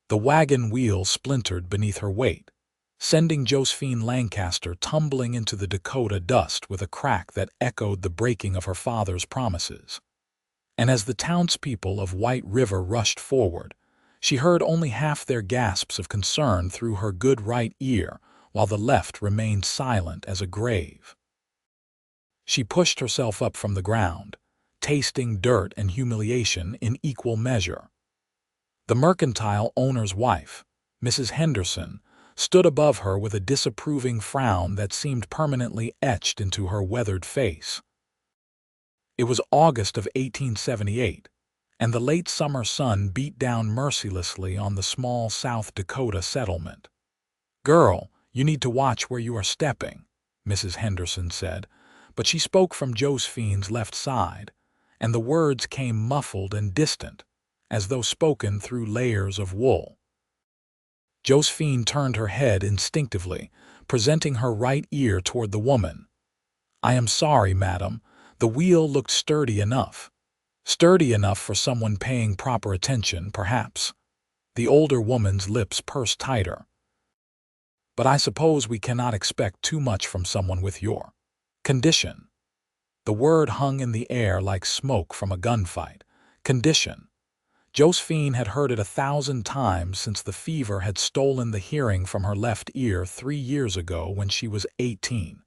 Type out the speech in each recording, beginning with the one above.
The wagon wheel splintered beneath her weight, sending Josephine Lancaster tumbling into the Dakota dust with a crack that echoed the breaking of her father's promises. And as the townspeople of White River rushed forward, she heard only half their gasps of concern through her good right ear, while the left remained silent as a grave. She pushed herself up from the ground, tasting dirt and humiliation in equal measure. The mercantile owner's wife, Mrs. Henderson, stood above her with a disapproving frown that seemed permanently etched into her weathered face. It was August of 1878, and the late summer sun beat down mercilessly on the small South Dakota settlement. "Girl, you need to watch where you are stepping," Mrs. Henderson said, but she spoke from Josephine's left side, and the words came muffled and distant, as though spoken through layers of wool. Josephine turned her head instinctively, presenting her right ear toward the woman. "I am sorry, madam. The wheel looked sturdy enough. Sturdy enough for someone paying proper attention, perhaps." The older woman's lips pursed tighter. "But I suppose we cannot expect too much from someone with your condition." The word hung in the air like smoke from a gunfight. Condition. Josephine had heard it 1,000 times since the fever had stolen the hearing from her left ear 3 years ago when she was 18.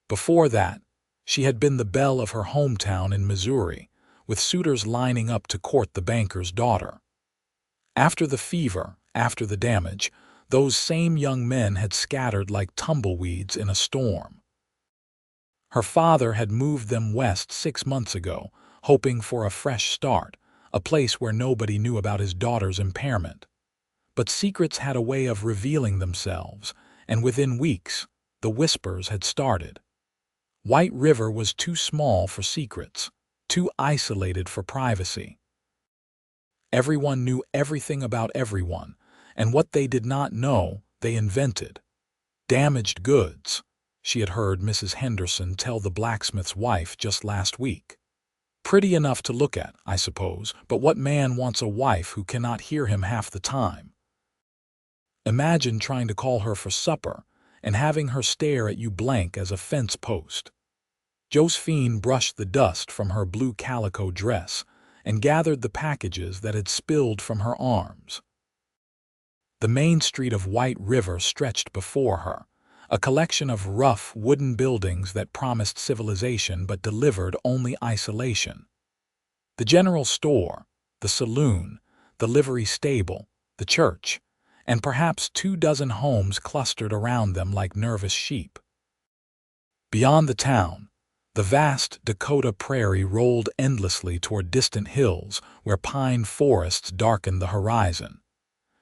Before that, she had been the belle of her hometown in Missouri, with suitors lining up to court the banker's daughter. After the fever, after the damage, those same young men had scattered like tumbleweeds in a storm. Her father had moved them west 6 months ago, hoping for a fresh start, a place where nobody knew about his daughter's impairment. But secrets had a way of revealing themselves, and within weeks, the whispers had started. White River was too small for secrets, too isolated for privacy. Everyone knew everything about everyone, and what they did not know, they invented. Damaged goods, she had heard Mrs. Henderson tell the blacksmith's wife just last week. Pretty enough to look at, I suppose, but what man wants a wife who cannot hear him half the time? Imagine trying to call her for supper and having her stare at you blank as a fence post. Josephine brushed the dust from her blue calico dress and gathered the packages that had spilled from her arms. The main street of White River stretched before her, a collection of rough wooden buildings that promised civilization but delivered only isolation. The general store, the saloon, the livery stable, the church, and perhaps 24 homes clustered around them like nervous sheep. Beyond the town, the vast Dakota prairie rolled endlessly toward distant hills where pine forests darkened the horizon.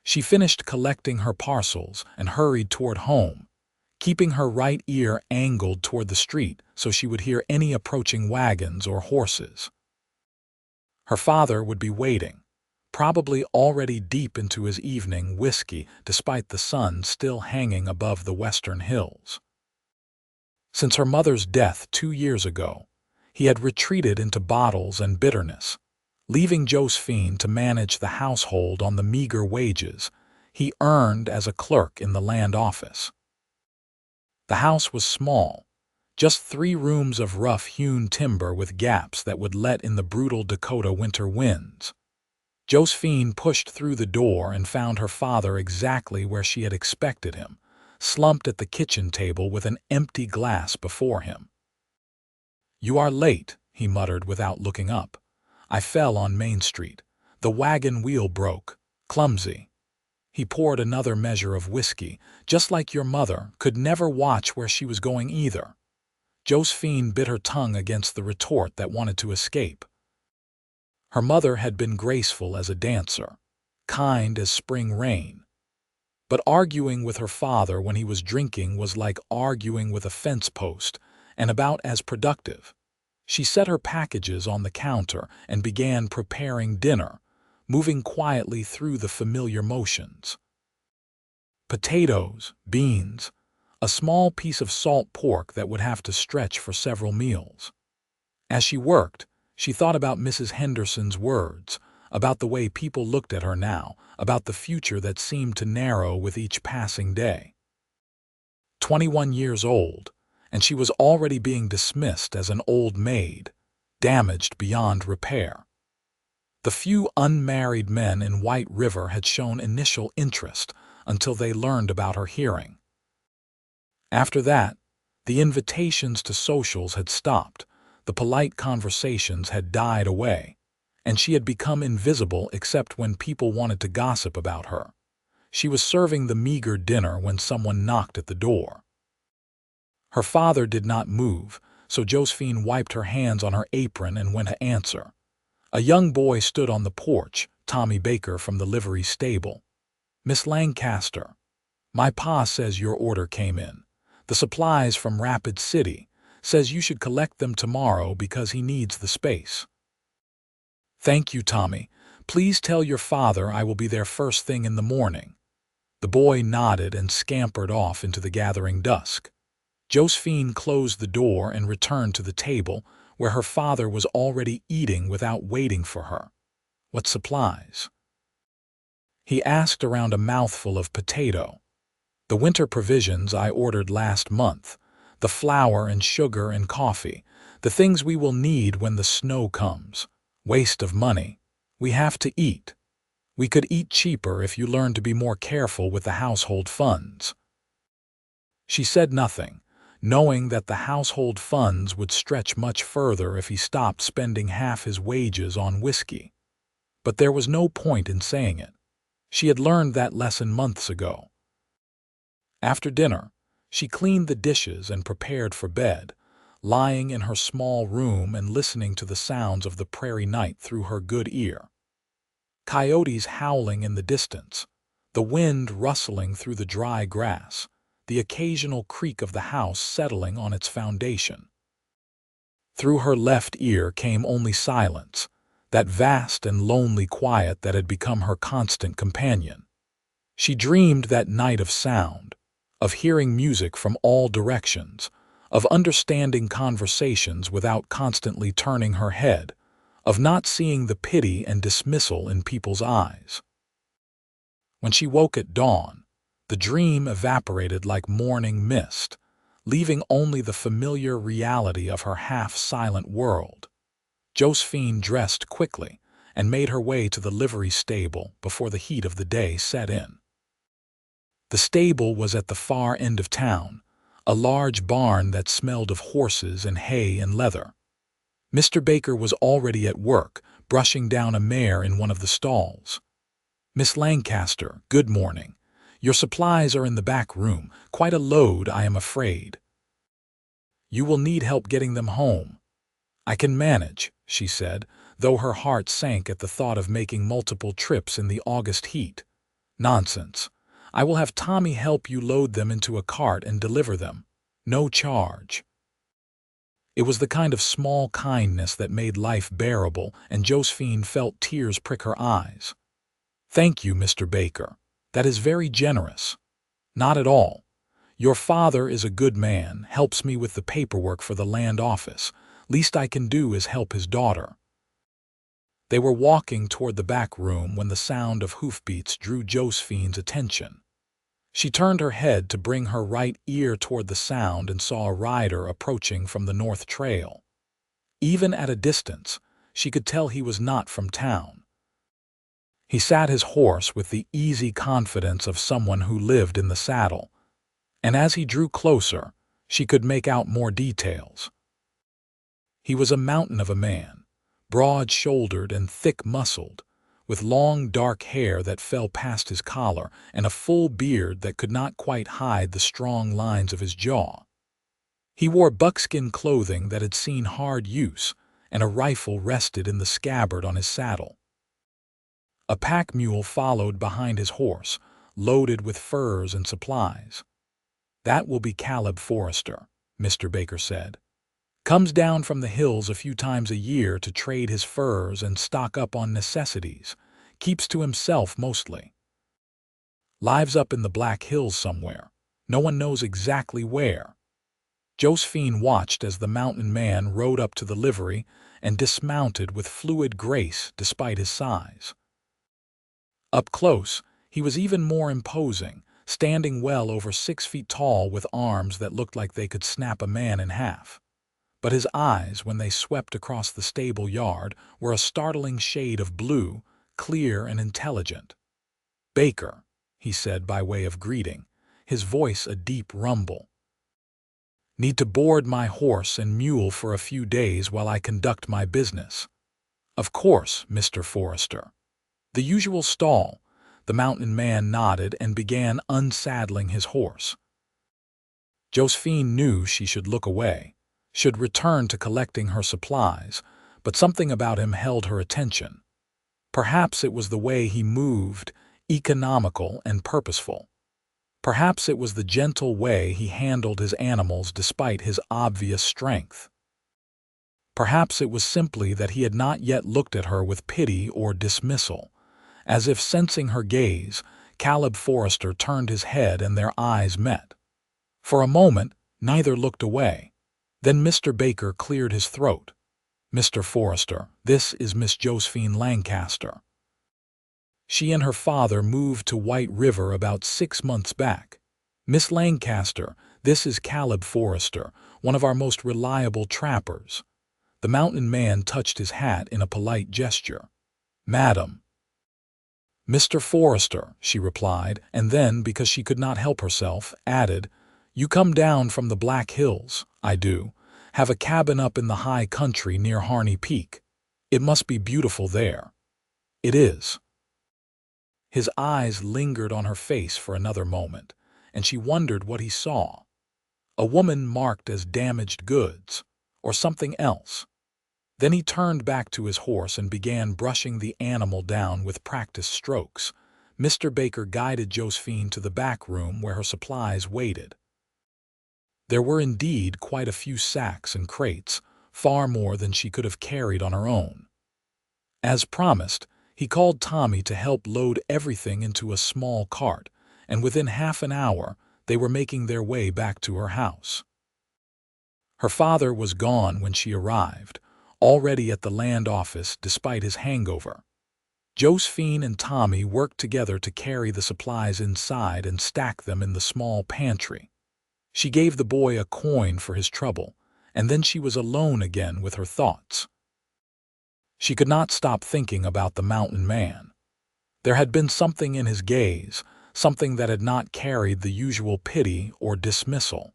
She finished collecting her parcels and hurried toward home, keeping her right ear angled toward the street so she would hear any approaching wagons or horses. Her father would be waiting, probably already deep into his evening whiskey despite the sun still hanging above the western hills. Since her mother's death 2 years ago, he had retreated into bottles and bitterness, leaving Josephine to manage the household on the meager wages he earned as a clerk in the land office. The house was small, just 3 rooms of rough-hewn timber with gaps that would let in the brutal Dakota winter winds. Josephine pushed through the door and found her father exactly where she had expected him, slumped at the kitchen table with an empty glass before him. "You are late," he muttered without looking up. "I fell on Main Street. The wagon wheel broke. Clumsy." He poured another measure of whiskey, just like your mother could never watch where she was going either. Josephine bit her tongue against the retort that wanted to escape. Her mother had been graceful as a dancer, kind as spring rain. But arguing with her father when he was drinking was like arguing with a fence post, and about as productive. She set her packages on the counter and began preparing dinner, moving quietly through the familiar motions. Potatoes, beans, a small piece of salt pork that would have to stretch for several meals. As she worked, she thought about Mrs. Henderson's words, about the way people looked at her now, about the future that seemed to narrow with each passing day. 21 years old, and she was already being dismissed as an old maid, damaged beyond repair. The few unmarried men in White River had shown initial interest until they learned about her hearing. After that, the invitations to socials had stopped, the polite conversations had died away, and she had become invisible except when people wanted to gossip about her. She was serving the meager dinner when someone knocked at the door. Her father did not move, so Josephine wiped her hands on her apron and went to answer. A young boy stood on the porch, Tommy Baker from the livery stable. "Miss Lancaster, my pa says your order came in. The supplies from Rapid City. Says you should collect them tomorrow because he needs the space." "Thank you, Tommy. Please tell your father I will be there first thing in the morning." The boy nodded and scampered off into the gathering dusk. Josephine closed the door and returned to the table, where her father was already eating without waiting for her. "What supplies?" he asked around a mouthful of potato. "The winter provisions I ordered last month, the flour and sugar and coffee, the things we will need when the snow comes. Waste of money. We have to eat. We could eat cheaper if you learned to be more careful with the household funds." She said nothing, knowing that the household funds would stretch much further if he stopped spending half his wages on whiskey. But there was no point in saying it. She had learned that lesson months ago. After dinner, she cleaned the dishes and prepared for bed, lying in her small room and listening to the sounds of the prairie night through her good ear. Coyotes howling in the distance, the wind rustling through the dry grass, the occasional creak of the house settling on its foundation. Through her left ear came only silence, that vast and lonely quiet that had become her constant companion. She dreamed that night of sound, of hearing music from all directions, of understanding conversations without constantly turning her head, of not seeing the pity and dismissal in people's eyes. When she woke at dawn, the dream evaporated like morning mist, leaving only the familiar reality of her half-silent world. Josephine dressed quickly and made her way to the livery stable before the heat of the day set in. The stable was at the far end of town, a large barn that smelled of horses and hay and leather. Mr. Baker was already at work, brushing down a mare in one of the stalls. "Miss Lancaster, good morning. Your supplies are in the back room, quite a load, I am afraid. You will need help getting them home." "I can manage," she said, though her heart sank at the thought of making multiple trips in the August heat. "Nonsense. I will have Tommy help you load them into a cart and deliver them. No charge." It was the kind of small kindness that made life bearable, and Josephine felt tears prick her eyes. "Thank you, Mr. Baker. That is very generous." "Not at all. Your father is a good man, helps me with the paperwork for the land office. Least I can do is help his daughter." They were walking toward the back room when the sound of hoofbeats drew Josephine's attention. She turned her head to bring her right ear toward the sound and saw a rider approaching from the north trail. Even at a distance, she could tell he was not from town. He sat his horse with the easy confidence of someone who lived in the saddle, and as he drew closer, she could make out more details. He was a mountain of a man, broad-shouldered and thick-muscled, with long dark hair that fell past his collar and a full beard that could not quite hide the strong lines of his jaw. He wore buckskin clothing that had seen hard use, and a rifle rested in the scabbard on his saddle. A pack mule followed behind his horse, loaded with furs and supplies. "That will be Caleb Forrester," Mr. Baker said. "Comes down from the hills a few times a year to trade his furs and stock up on necessities. Keeps to himself mostly. Lives up in the Black Hills somewhere. No one knows exactly where." Josephine watched as the mountain man rode up to the livery and dismounted with fluid grace despite his size. Up close, he was even more imposing, standing well over 6 feet tall with arms that looked like they could snap a man in half. But his eyes, when they swept across the stable yard, were a startling shade of blue, clear and intelligent. "Baker," he said by way of greeting, his voice a deep rumble. "Need to board my horse and mule for a few days while I conduct my business." "Of course, Mr. Forrester." "The usual stall." The mountain man nodded and began unsaddling his horse. Josephine knew she should look away, should return to collecting her supplies, but something about him held her attention. Perhaps it was the way he moved, economical and purposeful. Perhaps it was the gentle way he handled his animals despite his obvious strength. Perhaps it was simply that he had not yet looked at her with pity or dismissal. As if sensing her gaze, Caleb Forrester turned his head and their eyes met. For a moment, neither looked away. Then Mr. Baker cleared his throat. "Mr. Forrester, this is Miss Josephine Lancaster. She and her father moved to White River about 6 months back. Miss Lancaster, this is Caleb Forrester, one of our most reliable trappers." The mountain man touched his hat in a polite gesture. "Madam." "Mr. Forrester," she replied, and then, because she could not help herself, added, "You come down from the Black Hills." "I do. Have a cabin up in the high country near Harney Peak. It must be beautiful there." "It is." His eyes lingered on her face for another moment, and she wondered what he saw. A woman marked as damaged goods, or something else. Then he turned back to his horse and began brushing the animal down with practiced strokes. Mr. Baker guided Josephine to the back room where her supplies waited. There were indeed quite a few sacks and crates, far more than she could have carried on her own. As promised, he called Tommy to help load everything into a small cart, and within half an hour they were making their way back to her house. Her father was gone when she arrived, already at the land office despite his hangover. Josephine and Tommy worked together to carry the supplies inside and stack them in the small pantry. She gave the boy a coin for his trouble, and then she was alone again with her thoughts. She could not stop thinking about the mountain man. There had been something in his gaze, something that had not carried the usual pity or dismissal.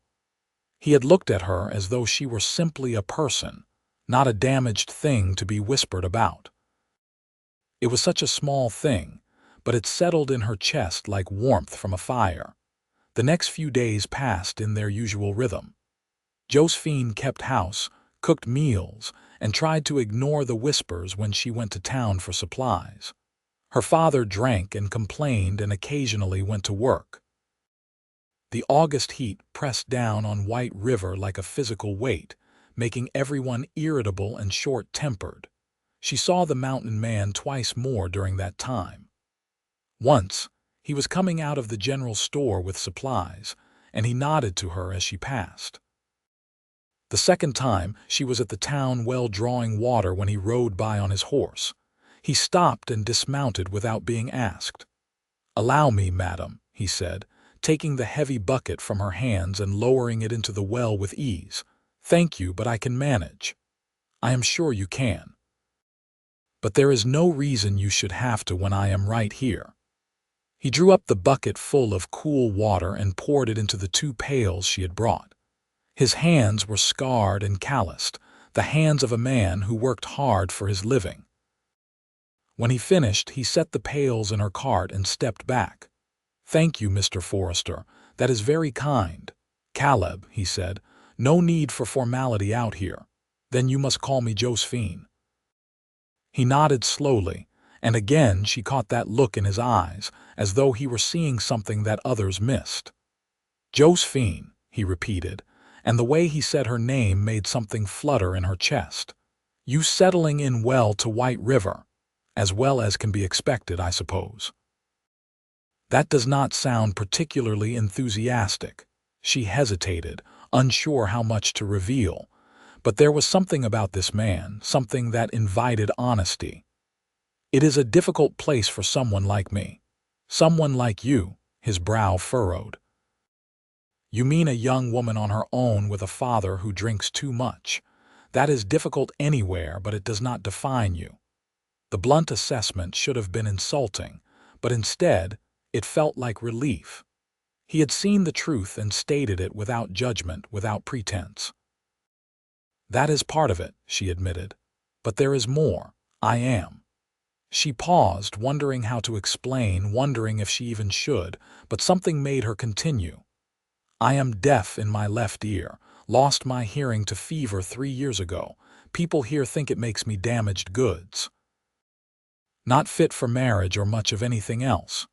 He had looked at her as though she were simply a person, not a damaged thing to be whispered about. It was such a small thing, but it settled in her chest like warmth from a fire. The next few days passed in their usual rhythm. Josephine kept house, cooked meals, and tried to ignore the whispers when she went to town for supplies. Her father drank and complained and occasionally went to work. The August heat pressed down on White River like a physical weight, making everyone irritable and short-tempered. She saw the mountain man twice more during that time. Once, he was coming out of the general store with supplies, and he nodded to her as she passed. The second time, she was at the town well drawing water when he rode by on his horse. He stopped and dismounted without being asked. "Allow me, madam," he said, taking the heavy bucket from her hands and lowering it into the well with ease. "Thank you, but I can manage." "I am sure you can. But there is no reason you should have to when I am right here." He drew up the bucket full of cool water and poured it into the 2 pails she had brought. His hands were scarred and calloused, the hands of a man who worked hard for his living. When he finished, he set the pails in her cart and stepped back. "Thank you, Mr. Forrester. That is very kind." "Caleb," he said, "no need for formality out here. Then you must call me Josephine." He nodded slowly, and again she caught that look in his eyes, as though he were seeing something that others missed. "Josephine," he repeated, and the way he said her name made something flutter in her chest. "You settling in well to White River? As well as can be expected, I suppose." "That does not sound particularly enthusiastic." She hesitated, unsure how much to reveal, But there was something about this man, something that invited honesty. "It is a difficult place for someone like me. Someone like you," his brow furrowed. "You mean a young woman on her own with a father who drinks too much. That is difficult anywhere, but it does not define you." The blunt assessment should have been insulting, but instead, it felt like relief. He had seen the truth and stated it without judgment, without pretense. "That is part of it," she admitted. "But there is more. I am." She paused, wondering how to explain, wondering if she even should, but something made her continue. "I am deaf in my left ear, lost my hearing to fever 3 years ago. People here think it makes me damaged goods. Not fit for marriage or much of anything else."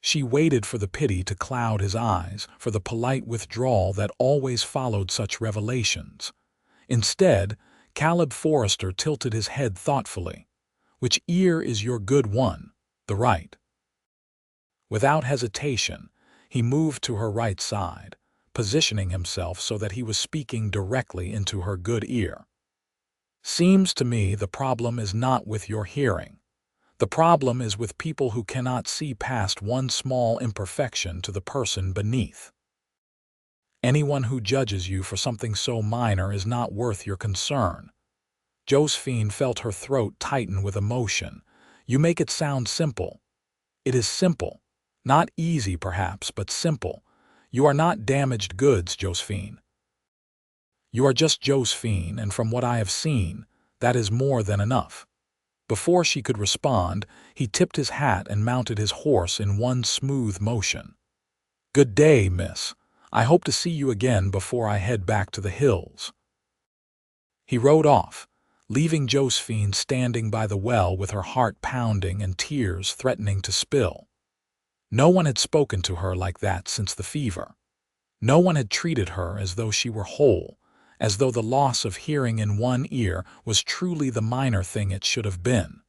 She waited for the pity to cloud his eyes, for the polite withdrawal that always followed such revelations. Instead, Caleb Forrester tilted his head thoughtfully. "Which ear is your good one?" "The right." Without hesitation, he moved to her right side, positioning himself so that he was speaking directly into her good ear. "Seems to me the problem is not with your hearing. The problem is with people who cannot see past one small imperfection to the person beneath. Anyone who judges you for something so minor is not worth your concern." Josephine felt her throat tighten with emotion. "You make it sound simple." "It is simple. Not easy, perhaps, but simple. You are not damaged goods, Josephine. You are just Josephine, and from what I have seen, that is more than enough." Before she could respond, he tipped his hat and mounted his horse in one smooth motion. "Good day, miss. I hope to see you again before I head back to the hills." He rode off, leaving Josephine standing by the well with her heart pounding and tears threatening to spill. No one had spoken to her like that since the fever. No one had treated her as though she were whole, as though the loss of hearing in one ear was truly the minor thing it should have been.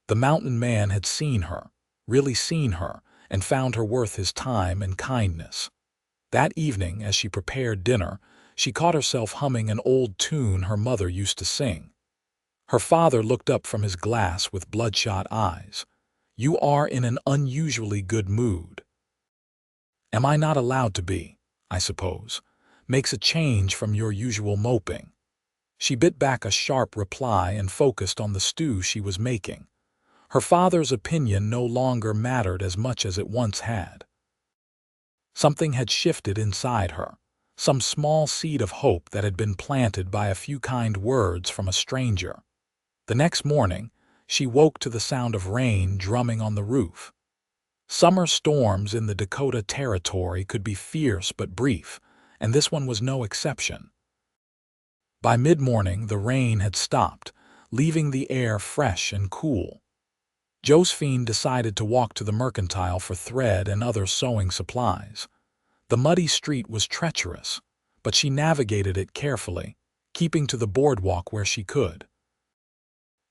The mountain man had seen her, really seen her, and found her worth his time and kindness. That evening, as she prepared dinner, she caught herself humming an old tune her mother used to sing. Her father looked up from his glass with bloodshot eyes. "You are in an unusually good mood." "Am I not allowed to be, I suppose? Makes a change from your usual moping." She bit back a sharp reply and focused on the stew she was making. Her father's opinion no longer mattered as much as it once had. Something had shifted inside her, some small seed of hope that had been planted by a few kind words from a stranger. The next morning, she woke to the sound of rain drumming on the roof. Summer storms in the Dakota Territory could be fierce but brief, and this one was no exception. By mid-morning, the rain had stopped, leaving the air fresh and cool. Josephine decided to walk to the mercantile for thread and other sewing supplies. The muddy street was treacherous, but she navigated it carefully, keeping to the boardwalk where she could.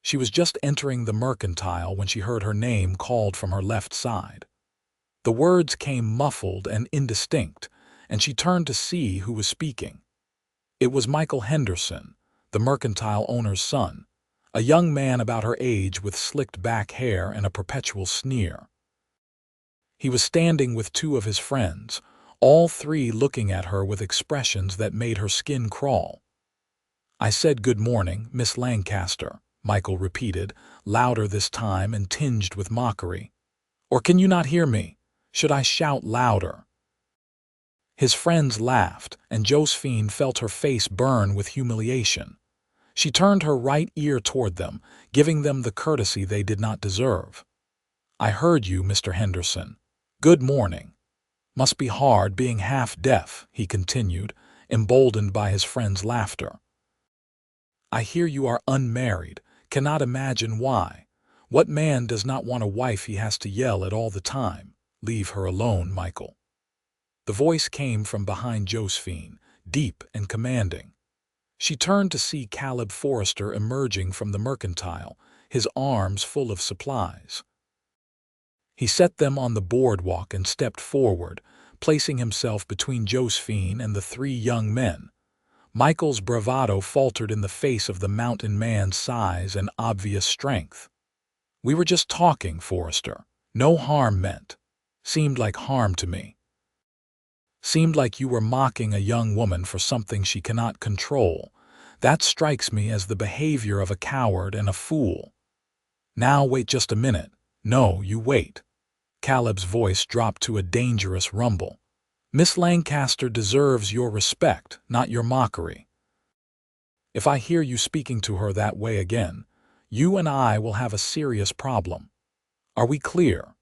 She was just entering the mercantile when she heard her name called from her left side. The words came muffled and indistinct, and she turned to see who was speaking. It was Michael Henderson, the mercantile owner's son, a young man about her age with slicked back hair and a perpetual sneer. He was standing with two of his friends, all three looking at her with expressions that made her skin crawl. "I said good morning, Miss Lancaster," Michael repeated, louder this time and tinged with mockery. "Or can you not hear me? Should I shout louder?" His friends laughed, and Josephine felt her face burn with humiliation. She turned her right ear toward them, giving them the courtesy they did not deserve. "I heard you, Mr. Henderson. Good morning. Must be hard being half-deaf," he continued, emboldened by his friend's laughter. "I hear you are unmarried. Cannot imagine why. What man does not want a wife he has to yell at all the time? Leave her alone, Michael." The voice came from behind Josephine, deep and commanding. She turned to see Caleb Forrester emerging from the mercantile, his arms full of supplies. He set them on the boardwalk and stepped forward, placing himself between Josephine and the three young men. Michael's bravado faltered in the face of the mountain man's size and obvious strength. "We were just talking, Forrester. No harm meant." "Seemed like harm to me." "Seemed like you were mocking a young woman for something she cannot control. That strikes me as the behavior of a coward and a fool." "Now wait just a minute." "No, you wait." Caleb's voice dropped to a dangerous rumble. "Miss Lancaster deserves your respect, not your mockery. If I hear you speaking to her that way again, you and I will have a serious problem. Are we clear?"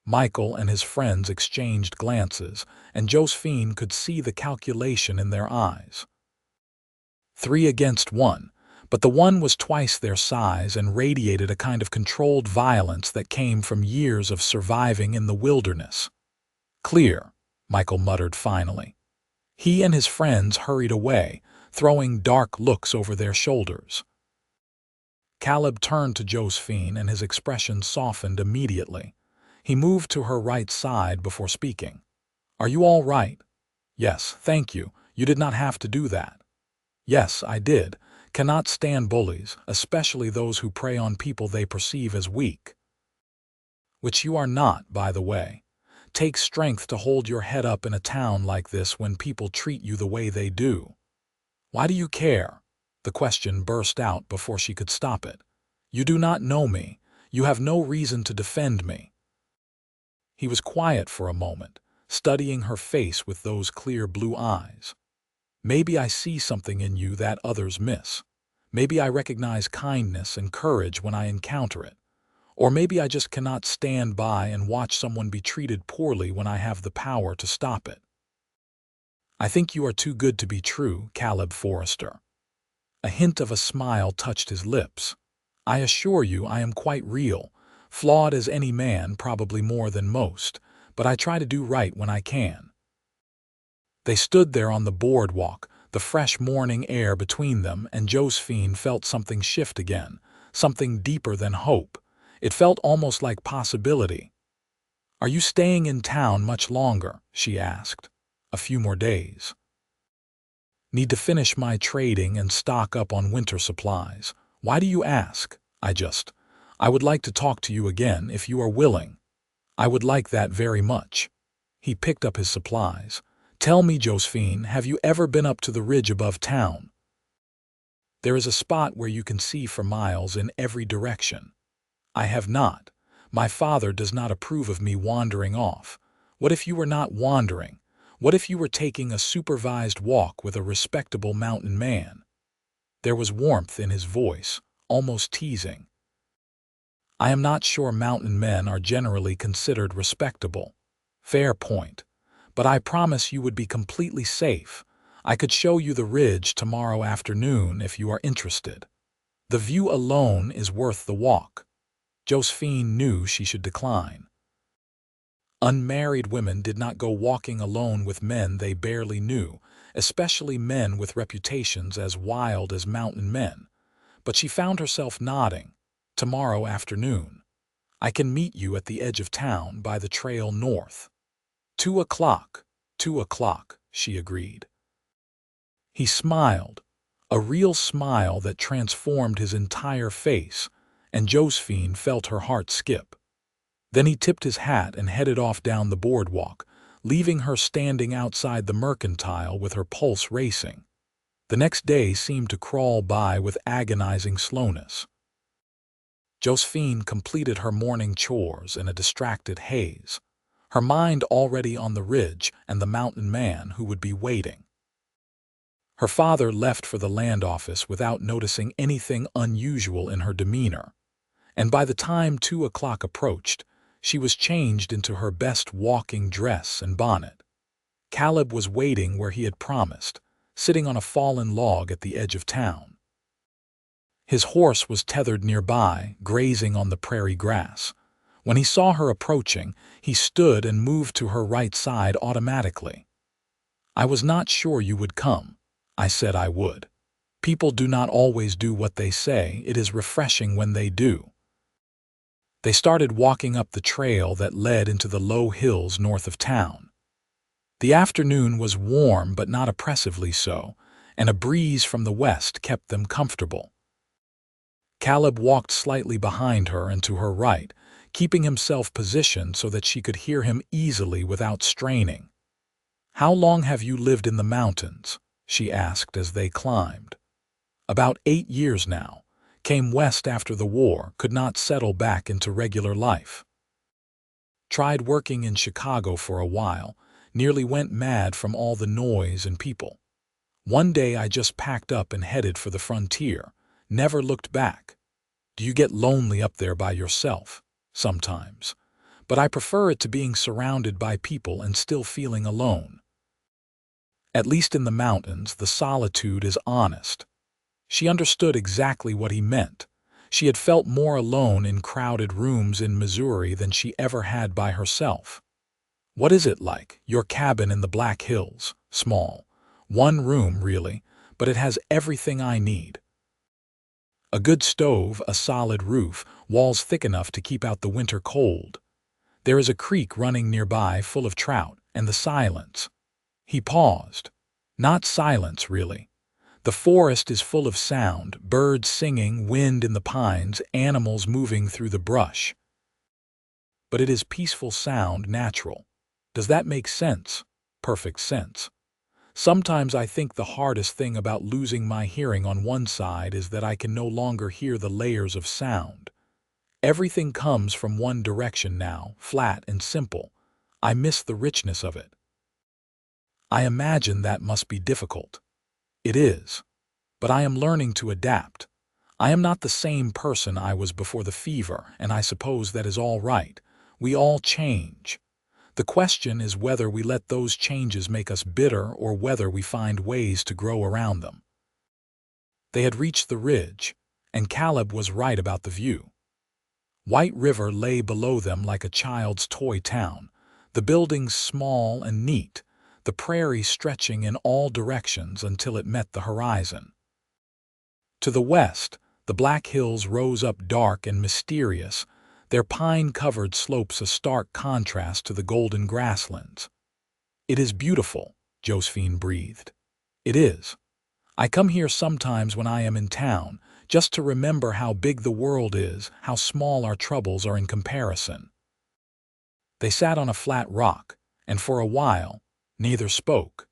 Michael and his friends exchanged glances, and Josephine could see the calculation in their eyes. 3 against 1, but the one was twice their size and radiated a kind of controlled violence that came from years of surviving in the wilderness. "Clear," Michael muttered finally. He and his friends hurried away, throwing dark looks over their shoulders. Caleb turned to Josephine, and his expression softened immediately. He moved to her right side before speaking. "Are you all right?" "Yes, thank you. You did not have to do that." "Yes, I did. Cannot stand bullies, especially those who prey on people they perceive as weak." "Which you are not, by the way. Takes strength to hold your head up in a town like this when people treat you the way they do." "Why do you care?" The question burst out before she could stop it. "You do not know me. You have no reason to defend me." He was quiet for a moment, studying her face with those clear blue eyes. "Maybe I see something in you that others miss. Maybe I recognize kindness and courage when I encounter it. Or maybe I just cannot stand by and watch someone be treated poorly when I have the power to stop it." "I think you are too good to be true, Caleb Forrester." A hint of a smile touched his lips. "I assure you I am quite real, flawed as any man, probably more than most, but I try to do right when I can." They stood there on the boardwalk, the fresh morning air between them, and Josephine felt something shift again, something deeper than hope. It felt almost like possibility. "Are you staying in town much longer?" she asked. "A few more days. Need to finish my trading and stock up on winter supplies." "Why do you ask?" I would like to talk to you again if you are willing." "I would like that very much." He picked up his supplies. "Tell me, Josephine, have you ever been up to the ridge above town? There is a spot where you can see for miles in every direction." "I have not. My father does not approve of me wandering off." "What if you were not wandering? What if you were taking a supervised walk with a respectable mountain man?" There was warmth in his voice, almost teasing. "I am not sure mountain men are generally considered respectable." "Fair point. But I promise you would be completely safe. I could show you the ridge tomorrow afternoon if you are interested. The view alone is worth the walk." Josephine knew she should decline. Unmarried women did not go walking alone with men they barely knew, especially men with reputations as wild as mountain men. But she found herself nodding. "Tomorrow afternoon. I can meet you at the edge of town by the trail north." 2 o'clock. 2 o'clock, she agreed. He smiled, a real smile that transformed his entire face, and Josephine felt her heart skip. Then he tipped his hat and headed off down the boardwalk, leaving her standing outside the mercantile with her pulse racing. The next day seemed to crawl by with agonizing slowness. Josephine completed her morning chores in a distracted haze, her mind already on the ridge and the mountain man who would be waiting. Her father left for the land office without noticing anything unusual in her demeanor, and by the time 2 o'clock approached, she was changed into her best walking dress and bonnet. Caleb was waiting where he had promised, sitting on a fallen log at the edge of town. His horse was tethered nearby, grazing on the prairie grass. When he saw her approaching, he stood and moved to her right side automatically. "I was not sure you would come. I said I would. People do not always do what they say. It is refreshing when they do." They started walking up the trail that led into the low hills north of town. The afternoon was warm but not oppressively so, and a breeze from the west kept them comfortable. Caleb walked slightly behind her and to her right, keeping himself positioned so that she could hear him easily without straining. "How long have you lived in the mountains?" she asked as they climbed. "About 8 years now. Came west after the war, could not settle back into regular life. Tried working in Chicago for a while, nearly went mad from all the noise and people. One day I just packed up and headed for the frontier, never looked back. Do you get lonely up there by yourself? Sometimes. But I prefer it to being surrounded by people and still feeling alone. At least in the mountains, the solitude is honest." She understood exactly what he meant. She had felt more alone in crowded rooms in Missouri than she ever had by herself. "What is it like, your cabin in the Black Hills?" "Small. 1 room, really, but it has everything I need. A good stove, a solid roof, walls thick enough to keep out the winter cold. There is a creek running nearby full of trout, and the silence." He paused. "Not silence, really. The forest is full of sound, birds singing, wind in the pines, animals moving through the brush. But it is peaceful sound, natural. Does that make sense?" "Perfect sense. Sometimes I think the hardest thing about losing my hearing on one side is that I can no longer hear the layers of sound. Everything comes from one direction now, flat and simple. I miss the richness of it." "I imagine that must be difficult." "It is. But I am learning to adapt. I am not the same person I was before the fever, and I suppose that is all right. We all change. The question is whether we let those changes make us bitter or whether we find ways to grow around them." They had reached the ridge, and Caleb was right about the view. White River lay below them like a child's toy town, the buildings small and neat, the prairie stretching in all directions until it met the horizon. To the west, the Black Hills rose up dark and mysterious, their pine-covered slopes a stark contrast to the golden grasslands. "It is beautiful," Josephine breathed. "It is. I come here sometimes when I am in town, just to remember how big the world is, how small our troubles are in comparison." They sat on a flat rock, and for a while, neither spoke.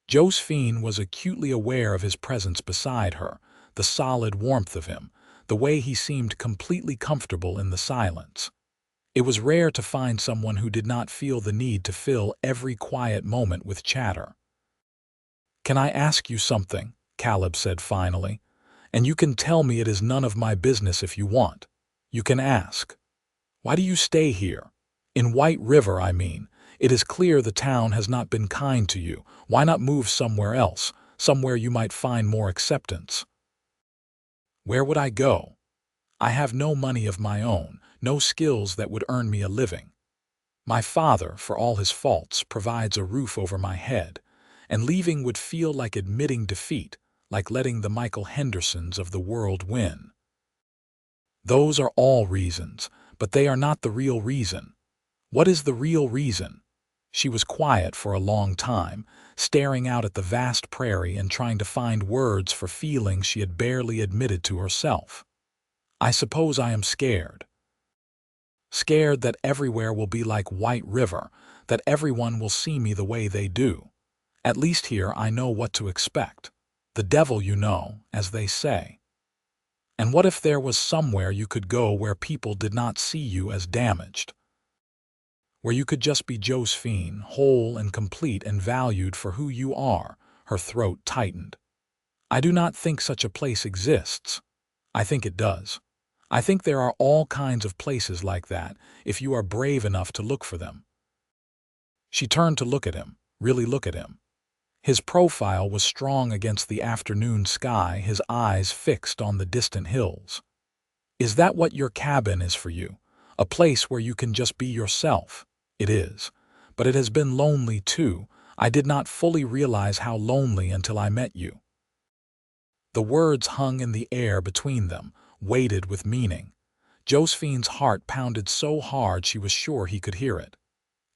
Josephine was acutely aware of his presence beside her, the solid warmth of him, the way he seemed completely comfortable in the silence. It was rare to find someone who did not feel the need to fill every quiet moment with chatter. "Can I ask you something?" Caleb said finally. "And you can tell me it is none of my business if you want. You can ask. Why do you stay here? In White River, I mean. It is clear the town has not been kind to you. Why not move somewhere else, somewhere you might find more acceptance?" "Where would I go? I have no money of my own, no skills that would earn me a living. My father, for all his faults, provides a roof over my head, and leaving would feel like admitting defeat, like letting the Michael Hendersons of the world win. Those are all reasons, but they are not the real reason. What is the real reason?" She was quiet for a long time, staring out at the vast prairie and trying to find words for feelings she had barely admitted to herself. "I suppose I am scared. Scared that everywhere will be like White River, that everyone will see me the way they do. At least here I know what to expect. The devil, you know, as they say. And what if there was somewhere you could go where people did not see you as damaged? Where you could just be Josephine, whole and complete and valued for who you are?" Her throat tightened. "I do not think such a place exists. I think it does. I think there are all kinds of places like that, if you are brave enough to look for them." She turned to look at him, really look at him. His profile was strong against the afternoon sky, his eyes fixed on the distant hills. "Is that what your cabin is for you? A place where you can just be yourself?" "It is. But it has been lonely too. I did not fully realize how lonely until I met you." The words hung in the air between them, weighted with meaning. Josephine's heart pounded so hard she was sure he could hear it.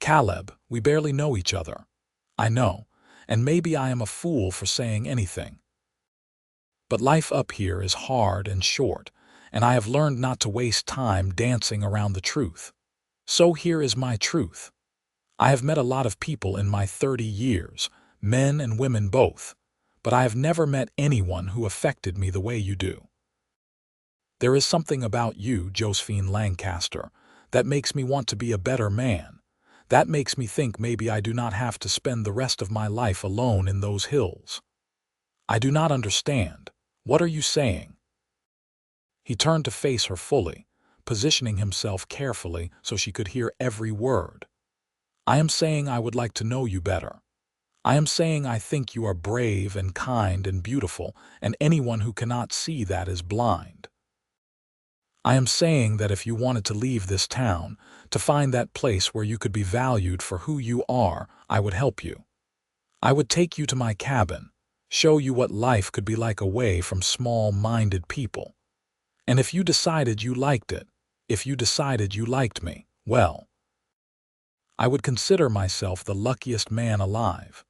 "Caleb, we barely know each other." "I know, and maybe I am a fool for saying anything. But life up here is hard and short, and I have learned not to waste time dancing around the truth. So here is my truth. I have met a lot of people in my 30 years, men and women both, but I have never met anyone who affected me the way you do. There is something about you, Josephine Lancaster, that makes me want to be a better man. That makes me think maybe I do not have to spend the rest of my life alone in those hills. I do not understand. What are you saying? He turned to face her fully, positioning himself carefully so she could hear every word. I am saying I would like to know you better. I am saying I think you are brave and kind and beautiful, and anyone who cannot see that is blind. I am saying that if you wanted to leave this town, to find that place where you could be valued for who you are, I would help you. I would take you to my cabin, show you what life could be like away from small-minded people. And if you decided you liked it, if you decided you liked me, well, I would consider myself the luckiest man alive.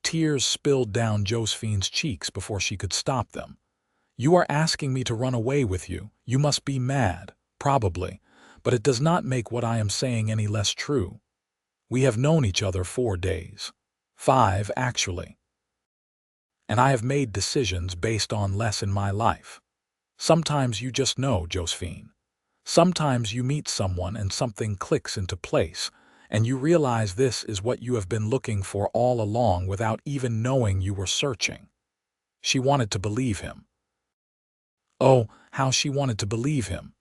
Tears spilled down Josephine's cheeks before she could stop them. You are asking me to run away with you. You must be mad, probably, but it does not make what I am saying any less true. We have known each other 4 days. 5, actually. And I have made decisions based on less in my life. Sometimes you just know, Josephine. Sometimes you meet someone and something clicks into place, and you realize this is what you have been looking for all along without even knowing you were searching. She wanted to believe him. Oh, how she wanted to believe him.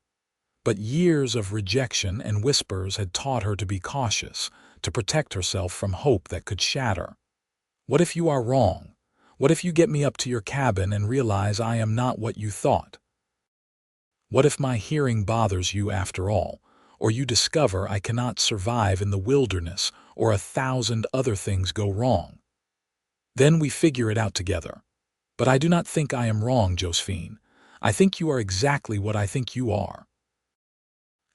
But years of rejection and whispers had taught her to be cautious, to protect herself from hope that could shatter. What if you are wrong? What if you get me up to your cabin and realize I am not what you thought? What if my hearing bothers you after all, or you discover I cannot survive in the wilderness, or 1,000 other things go wrong? Then we figure it out together. But I do not think I am wrong, Josephine. I think you are exactly what I think you are.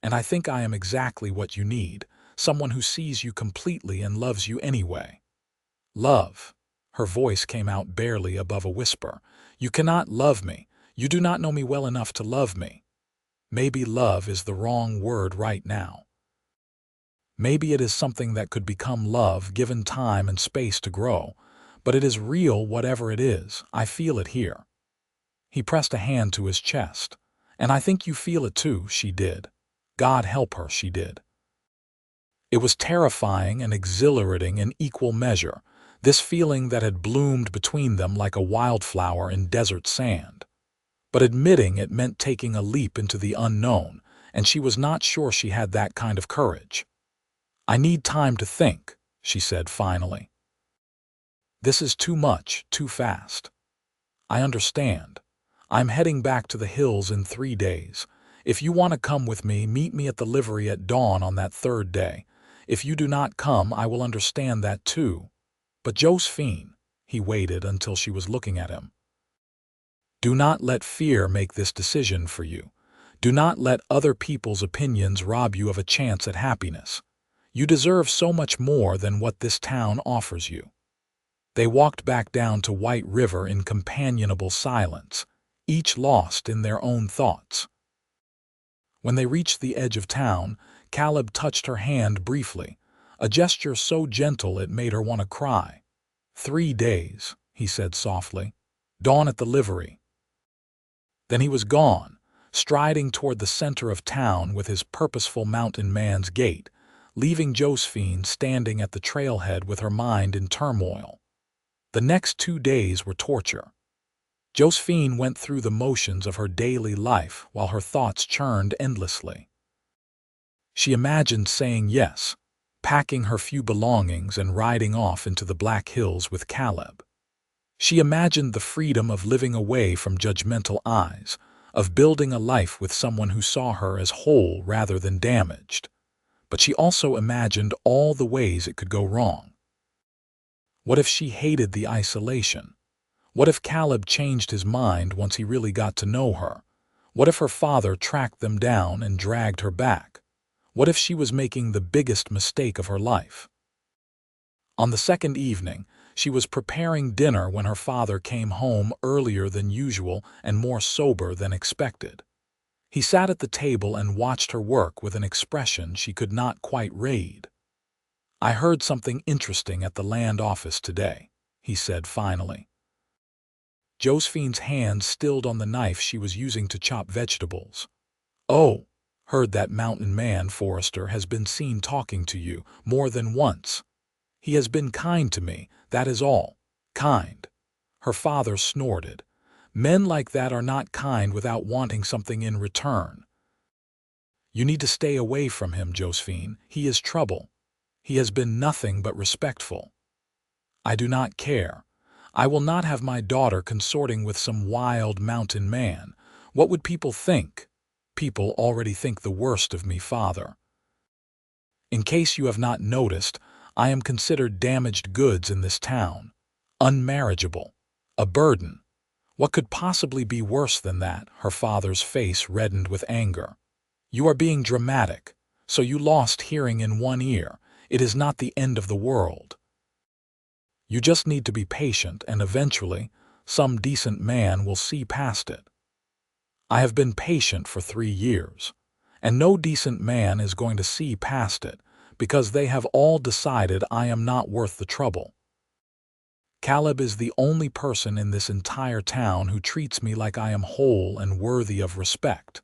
And I think I am exactly what you need, someone who sees you completely and loves you anyway. Love. Her voice came out barely above a whisper. You cannot love me. You do not know me well enough to love me. Maybe love is the wrong word right now. Maybe it is something that could become love given time and space to grow, but it is real whatever it is. I feel it here. He pressed a hand to his chest. And I think you feel it too, she did. God help her, she did. It was terrifying and exhilarating in equal measure, this feeling that had bloomed between them like a wildflower in desert sand. But admitting it meant taking a leap into the unknown, and she was not sure she had that kind of courage. I need time to think, she said finally. This is too much, too fast. I understand. I'm heading back to the hills in 3 days. If you want to come with me, meet me at the livery at dawn on that 3rd day. If you do not come, I will understand that too. But Josephine, he waited until she was looking at him. Do not let fear make this decision for you. Do not let other people's opinions rob you of a chance at happiness. You deserve so much more than what this town offers you. They walked back down to White River in companionable silence, each lost in their own thoughts. When they reached the edge of town, Caleb touched her hand briefly, a gesture so gentle it made her want to cry. 3 days, he said softly. Dawn at the livery. Then he was gone, striding toward the center of town with his purposeful mountain man's gait, leaving Josephine standing at the trailhead with her mind in turmoil. The next 2 days were torture. Josephine went through the motions of her daily life while her thoughts churned endlessly. She imagined saying yes, packing her few belongings and riding off into the Black Hills with Caleb. She imagined the freedom of living away from judgmental eyes, of building a life with someone who saw her as whole rather than damaged. But she also imagined all the ways it could go wrong. What if she hated the isolation? What if Caleb changed his mind once he really got to know her? What if her father tracked them down and dragged her back? What if she was making the biggest mistake of her life? On the 2nd evening, She was preparing dinner when her father came home earlier than usual and more sober than expected. He sat at the table and watched her work with an expression she could not quite read. "I heard something interesting at the land office today," he said finally. Josephine's hand stilled on the knife she was using to chop vegetables. "Oh, heard that mountain man, Forrester, has been seen talking to you more than once. He has been kind to me, that is all. Kind." Her father snorted. "Men like that are not kind without wanting something in return. You need to stay away from him, Josephine. He is trouble. He has been nothing but respectful." "I do not care. I will not have my daughter consorting with some wild mountain man. What would people think?" "People already think the worst of me, father. In case you have not noticed, I am considered damaged goods in this town. Unmarriageable. A burden. What could possibly be worse than that?" Her father's face reddened with anger. "You are being dramatic. So you lost hearing in one ear. It is not the end of the world. You just need to be patient, and eventually, some decent man will see past it. I have been patient for 3 years, and no decent man is going to see past it, because they have all decided I am not worth the trouble. Caleb is the only person in this entire town who treats me like I am whole and worthy of respect.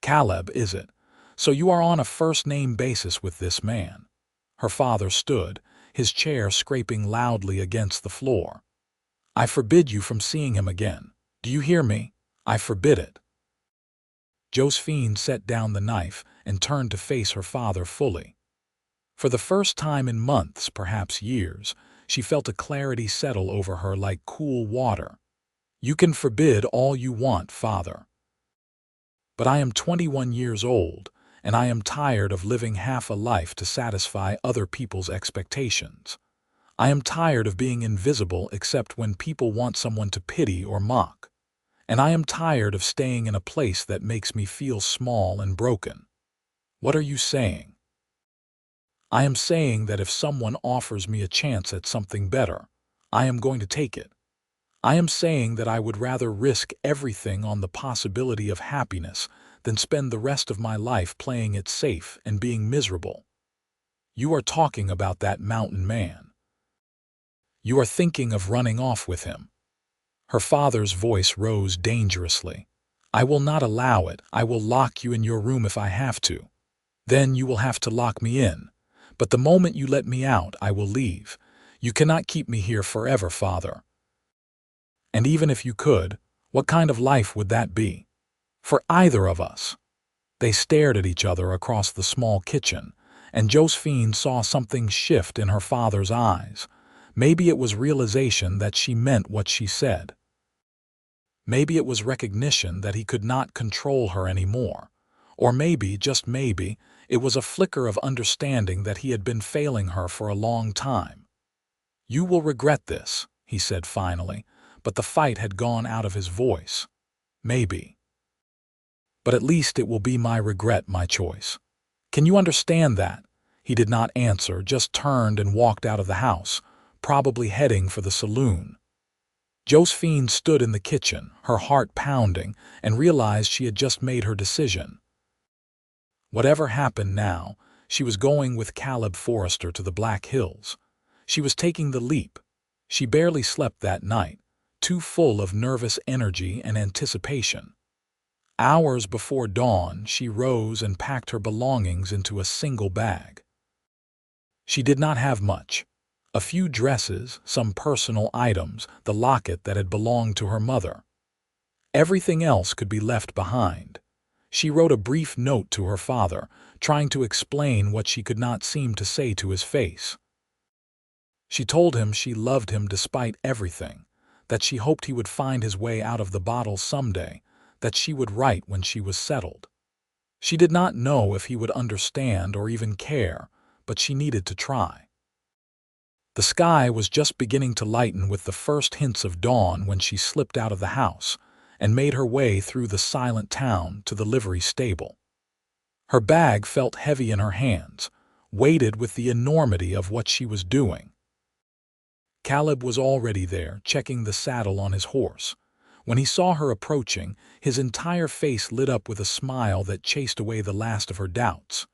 Caleb, is it? So you are on a first-name basis with this man." Her father stood, his chair scraping loudly against the floor. "I forbid you from seeing him again. Do you hear me? I forbid it." Josephine set down the knife and turned to face her father fully. For the first time in months, perhaps years, she felt a clarity settle over her like cool water. "You can forbid all you want, father. But I am 21 years old, and I am tired of living half a life to satisfy other people's expectations. I am tired of being invisible except when people want someone to pity or mock. And I am tired of staying in a place that makes me feel small and broken." "What are you saying?" "I am saying that if someone offers me a chance at something better, I am going to take it. I am saying that I would rather risk everything on the possibility of happiness than spend the rest of my life playing it safe and being miserable. You are talking about that mountain man. You are thinking of running off with him." Her father's voice rose dangerously. "I will not allow it. I will lock you in your room if I have to. Then you will have to lock me in. But the moment you let me out, I will leave. You cannot keep me here forever, father. And even if you could, what kind of life would that be? For either of us." They stared at each other across the small kitchen, and Josephine saw something shift in her father's eyes. Maybe it was realization that she meant what she said. Maybe it was recognition that he could not control her anymore. Or maybe, just maybe, it was a flicker of understanding that he had been failing her for a long time. "You will regret this," he said finally, but the fight had gone out of his voice. "Maybe. But at least it will be my regret, my choice. Can you understand that?" He did not answer, just turned and walked out of the house, probably heading for the saloon. Josephine stood in the kitchen, her heart pounding, and realized she had just made her decision. Whatever happened now, she was going with Caleb Forrester to the Black Hills. She was taking the leap. She barely slept that night, too full of nervous energy and anticipation. Hours before dawn, she rose and packed her belongings into a single bag. She did not have much. A few dresses, some personal items, the locket that had belonged to her mother. Everything else could be left behind. She wrote a brief note to her father, trying to explain what she could not seem to say to his face. She told him she loved him despite everything, that she hoped he would find his way out of the bottle someday, that she would write when she was settled. She did not know if he would understand or even care, but she needed to try. The sky was just beginning to lighten with the first hints of dawn when she slipped out of the house and made her way through the silent town to the livery stable. Her bag felt heavy in her hands, weighted with the enormity of what she was doing. Caleb was already there, checking the saddle on his horse. When he saw her approaching, his entire face lit up with a smile that chased away the last of her doubts.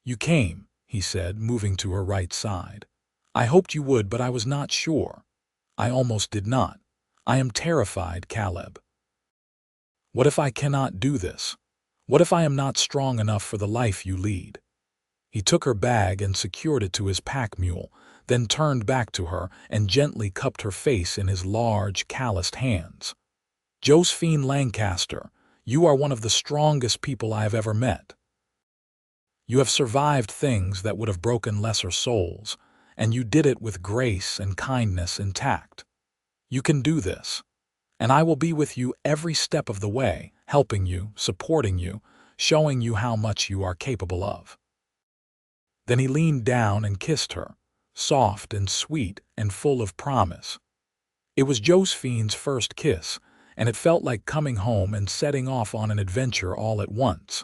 "You came," he said, moving to her right side. "I hoped you would, but I was not sure. I almost did not. I am terrified, Caleb. What if I cannot do this? What if I am not strong enough for the life you lead?" He took her bag and secured it to his pack mule, then turned back to her and gently cupped her face in his large, calloused hands. "Josephine Lancaster, you are one of the strongest people I have ever met. You have survived things that would have broken lesser souls, and you did it with grace and kindness intact. You can do this, and I will be with you every step of the way, helping you, supporting you, showing you how much you are capable of." Then he leaned down and kissed her, soft and sweet and full of promise. It was Josephine's first kiss, and it felt like coming home and setting off on an adventure all at once.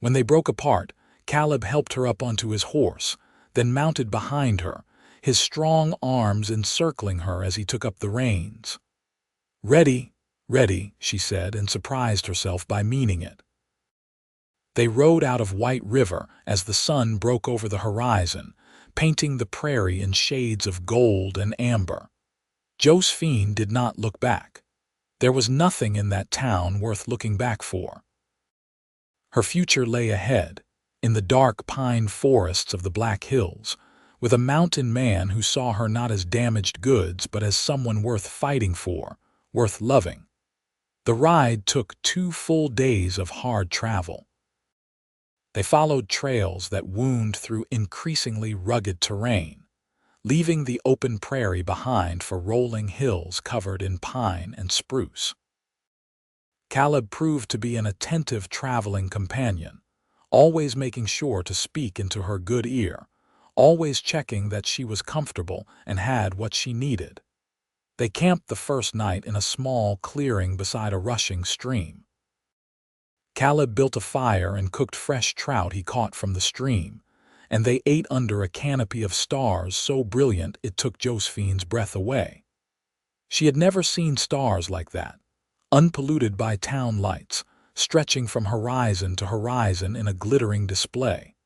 When they broke apart, Caleb helped her up onto his horse, then mounted behind her, his strong arms encircling her as he took up the reins. "Ready, ready," she said, and surprised herself by meaning it. They rode out of White River as the sun broke over the horizon, painting the prairie in shades of gold and amber. Josephine did not look back. There was nothing in that town worth looking back for. Her future lay ahead, in the dark pine forests of the Black Hills, with a mountain man who saw her not as damaged goods but as someone worth fighting for, worth loving. The ride took 2 full days of hard travel. They followed trails that wound through increasingly rugged terrain, leaving the open prairie behind for rolling hills covered in pine and spruce. Caleb proved to be an attentive traveling companion, always making sure to speak into her good ear, always checking that she was comfortable and had what she needed. They camped the first night in a small clearing beside a rushing stream. Caleb built a fire and cooked fresh trout he caught from the stream, and they ate under a canopy of stars so brilliant it took Josephine's breath away. She had never seen stars like that, unpolluted by town lights, stretching from horizon to horizon in a glittering display.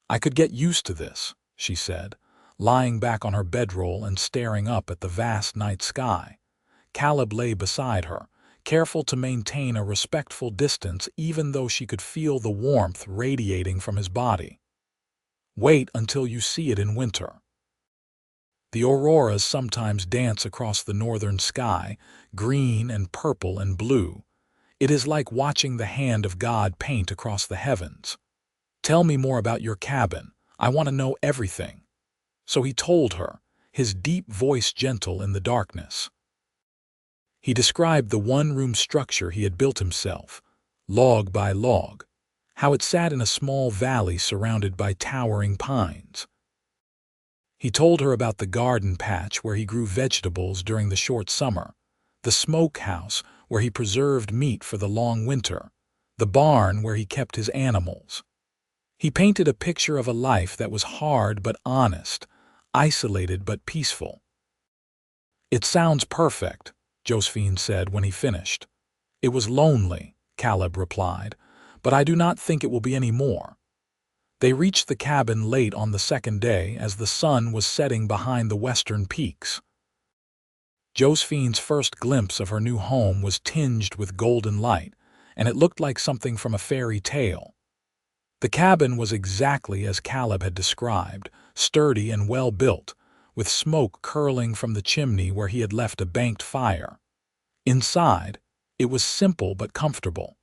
"I could get used to this," she said, lying back on her bedroll and staring up at the vast night sky. Caleb lay beside her, careful to maintain a respectful distance even though she could feel the warmth radiating from his body. "Wait until you see it in winter. The auroras sometimes dance across the northern sky, green and purple and blue. It is like watching the hand of God paint across the heavens. Tell me more about your cabin. I want to know everything." So he told her, his deep voice gentle in the darkness. He described the one-room structure he had built himself, log by log, how it sat in a small valley surrounded by towering pines. He told her about the garden patch where he grew vegetables during the short summer, the smokehouse where he preserved meat for the long winter, the barn where he kept his animals. He painted a picture of a life that was hard but honest, isolated but peaceful. "It sounds perfect," Josephine said when he finished. "It was lonely," Caleb replied, "but I do not think it will be any more." They reached the cabin late on the second day as the sun was setting behind the western peaks. Josephine's first glimpse of her new home was tinged with golden light, and it looked like something from a fairy tale. The cabin was exactly as Caleb had described, sturdy and well-built, with smoke curling from the chimney where he had left a banked fire. Inside, it was simple but comfortable.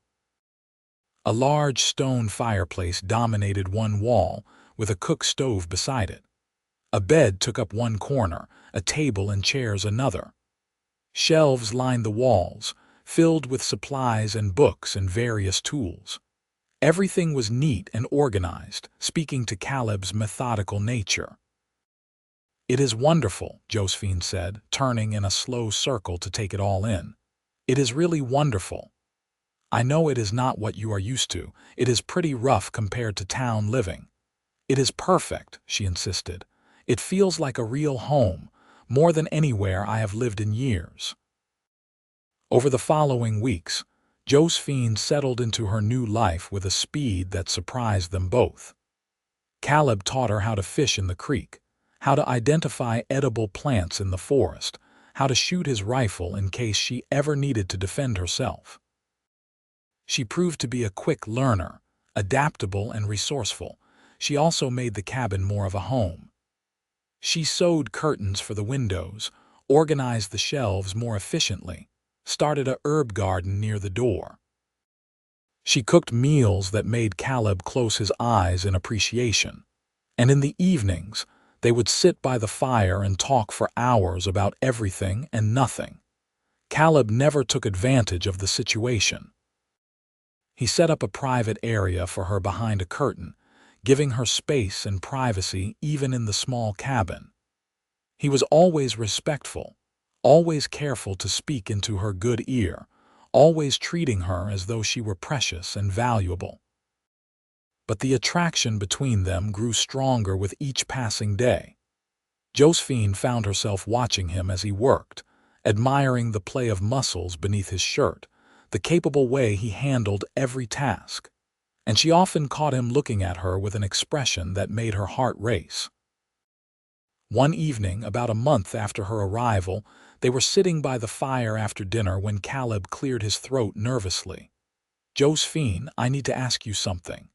A large stone fireplace dominated one wall, with a cook stove beside it. A bed took up one corner, a table and chairs another. Shelves lined the walls, filled with supplies and books and various tools. Everything was neat and organized, speaking to Caleb's methodical nature. "It is wonderful," Josephine said, turning in a slow circle to take it all in. "It is really wonderful. I know it is not what you are used to. It is pretty rough compared to town living." "It is perfect," she insisted, It feels like a real home, more than anywhere I have lived in years." Over the following weeks, Josephine settled into her new life with a speed that surprised them both. Caleb taught her how to fish in the creek, how to identify edible plants in the forest, how to shoot his rifle in case she ever needed to defend herself. She proved to be a quick learner, adaptable and resourceful. She also made the cabin more of a home. She sewed curtains for the windows, organized the shelves more efficiently, started a herb garden near the door. She cooked meals that made Caleb close his eyes in appreciation. And in the evenings, they would sit by the fire and talk for hours about everything and nothing. Caleb never took advantage of the situation. He set up a private area for her behind a curtain, giving her space and privacy even in the small cabin. He was always respectful, always careful to speak into her good ear, always treating her as though she were precious and valuable. But the attraction between them grew stronger with each passing day. Josephine found herself watching him as he worked, admiring the play of muscles beneath his shirt, the capable way he handled every task, and she often caught him looking at her with an expression that made her heart race. One evening, about a month after her arrival, they were sitting by the fire after dinner when Caleb cleared his throat nervously. "Josephine, I need to ask you something."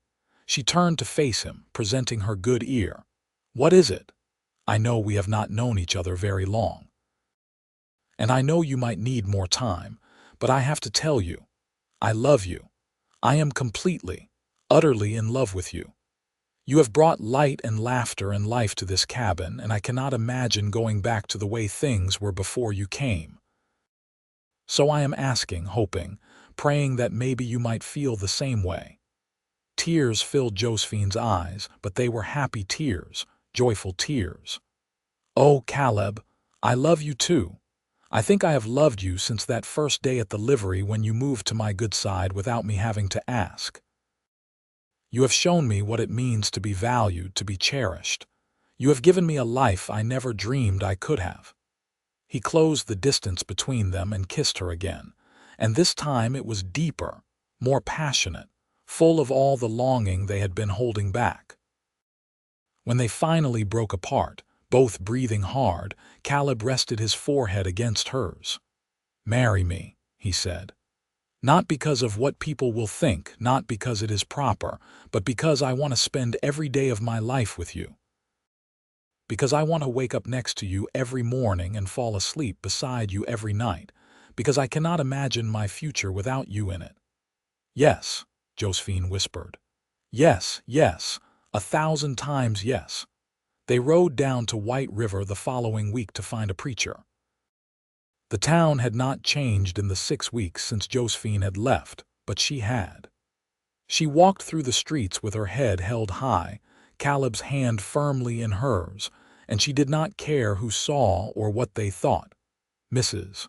She turned to face him, presenting her good ear. "What is it? I know we have not known each other very long. And I know you might need more time, but I have to tell you, I love you. I am completely, utterly in love with you. You have brought light and laughter and life to this cabin, and I cannot imagine going back to the way things were before you came. So I am asking, hoping, praying that maybe you might feel the same way." Tears filled Josephine's eyes, but they were happy tears, joyful tears. "Oh, Caleb, I love you too. I think I have loved you since that first day at the livery when you moved to my good side without me having to ask. You have shown me what it means to be valued, to be cherished. You have given me a life I never dreamed I could have." He closed the distance between them and kissed her again, and this time it was deeper, more passionate, full of all the longing they had been holding back. When they finally broke apart, both breathing hard, Caleb rested his forehead against hers. "Marry me," he said. "Not because of what people will think, not because it is proper, but because I want to spend every day of my life with you. Because I want to wake up next to you every morning and fall asleep beside you every night, because I cannot imagine my future without you in it." "Yes," Josephine whispered. "Yes, yes, 1,000 times yes." They rode down to White River the following week to find a preacher. The town had not changed in the 6 weeks since Josephine had left, but she had. She walked through the streets with her head held high, Caleb's hand firmly in hers, and she did not care who saw or what they thought. Mrs.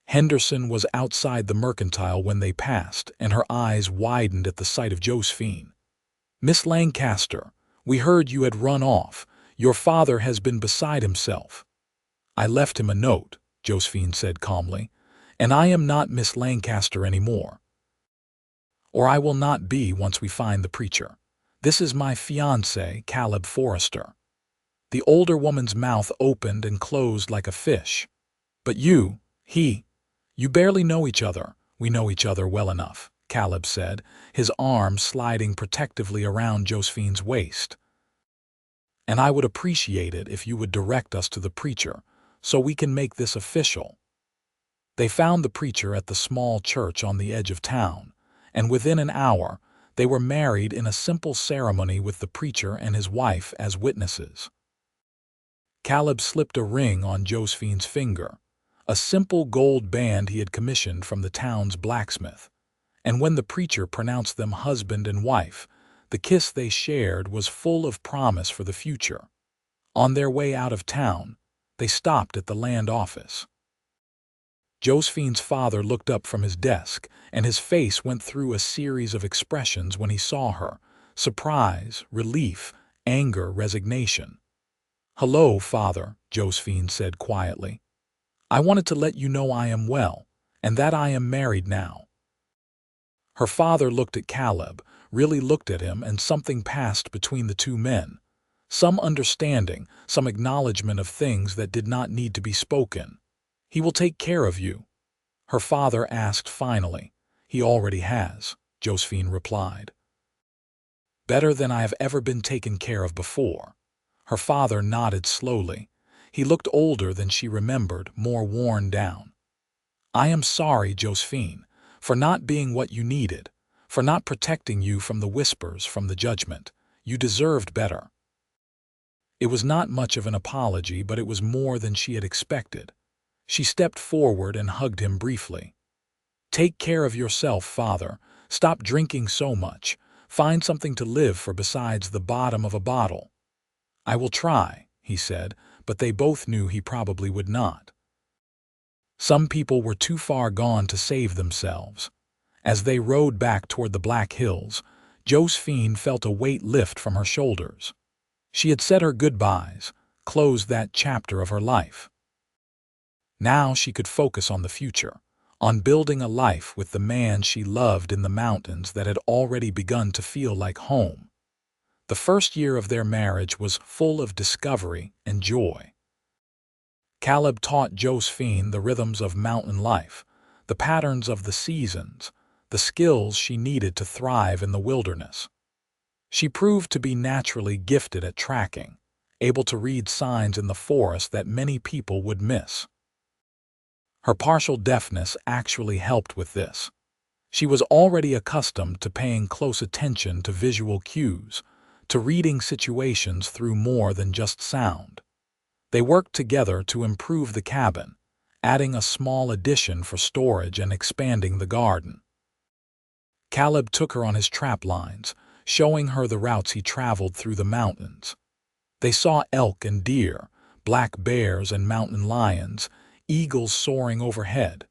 Henderson was outside the mercantile when they passed, and her eyes widened at the sight of Josephine. "Miss Lancaster, we heard you had run off. Your father has been beside himself." "I left him a note," Josephine said calmly, "and I am not Miss Lancaster anymore. Or I will not be once we find the preacher. This is my fiancé, Caleb Forrester." The older woman's mouth opened and closed like a fish. "But you barely know each other." "We know each other well enough," Caleb said, his arm sliding protectively around Josephine's waist. "And I would appreciate it if you would direct us to the preacher, so we can make this official." They found the preacher at the small church on the edge of town, and within an hour, they were married in a simple ceremony with the preacher and his wife as witnesses. Caleb slipped a ring on Josephine's finger, a simple gold band he had commissioned from the town's blacksmith, and when the preacher pronounced them husband and wife, the kiss they shared was full of promise for the future. On their way out of town, they stopped at the land office. Josephine's father looked up from his desk, and his face went through a series of expressions when he saw her: surprise, relief, anger, resignation. "Hello, Father," Josephine said quietly. "I wanted to let you know I am well, and that I am married now." Her father looked at Caleb, really looked at him, and something passed between the two men. Some understanding, some acknowledgement of things that did not need to be spoken. "He will take care of you?" her father asked finally. "He already has," Josephine replied. "Better than I have ever been taken care of before." Her father nodded slowly. He looked older than she remembered, more worn down. "I am sorry, Josephine, for not being what you needed, for not protecting you from the whispers, from the judgment. You deserved better." It was not much of an apology, but it was more than she had expected. She stepped forward and hugged him briefly. "Take care of yourself, Father. Stop drinking so much. Find something to live for besides the bottom of a bottle." "I will try," he said, but they both knew he probably would not. Some people were too far gone to save themselves. As they rode back toward the Black Hills, Josephine felt a weight lift from her shoulders. She had said her goodbyes, closed that chapter of her life. Now she could focus on the future, on building a life with the man she loved in the mountains that had already begun to feel like home. The first year of their marriage was full of discovery and joy. Caleb taught Josephine the rhythms of mountain life, the patterns of the seasons, the skills she needed to thrive in the wilderness. She proved to be naturally gifted at tracking, able to read signs in the forest that many people would miss. Her partial deafness actually helped with this. She was already accustomed to paying close attention to visual cues, to reading situations through more than just sound. They worked together to improve the cabin, adding a small addition for storage and expanding the garden. Caleb took her on his trap lines, showing her the routes he traveled through the mountains. They saw elk and deer, black bears and mountain lions, eagles soaring overhead.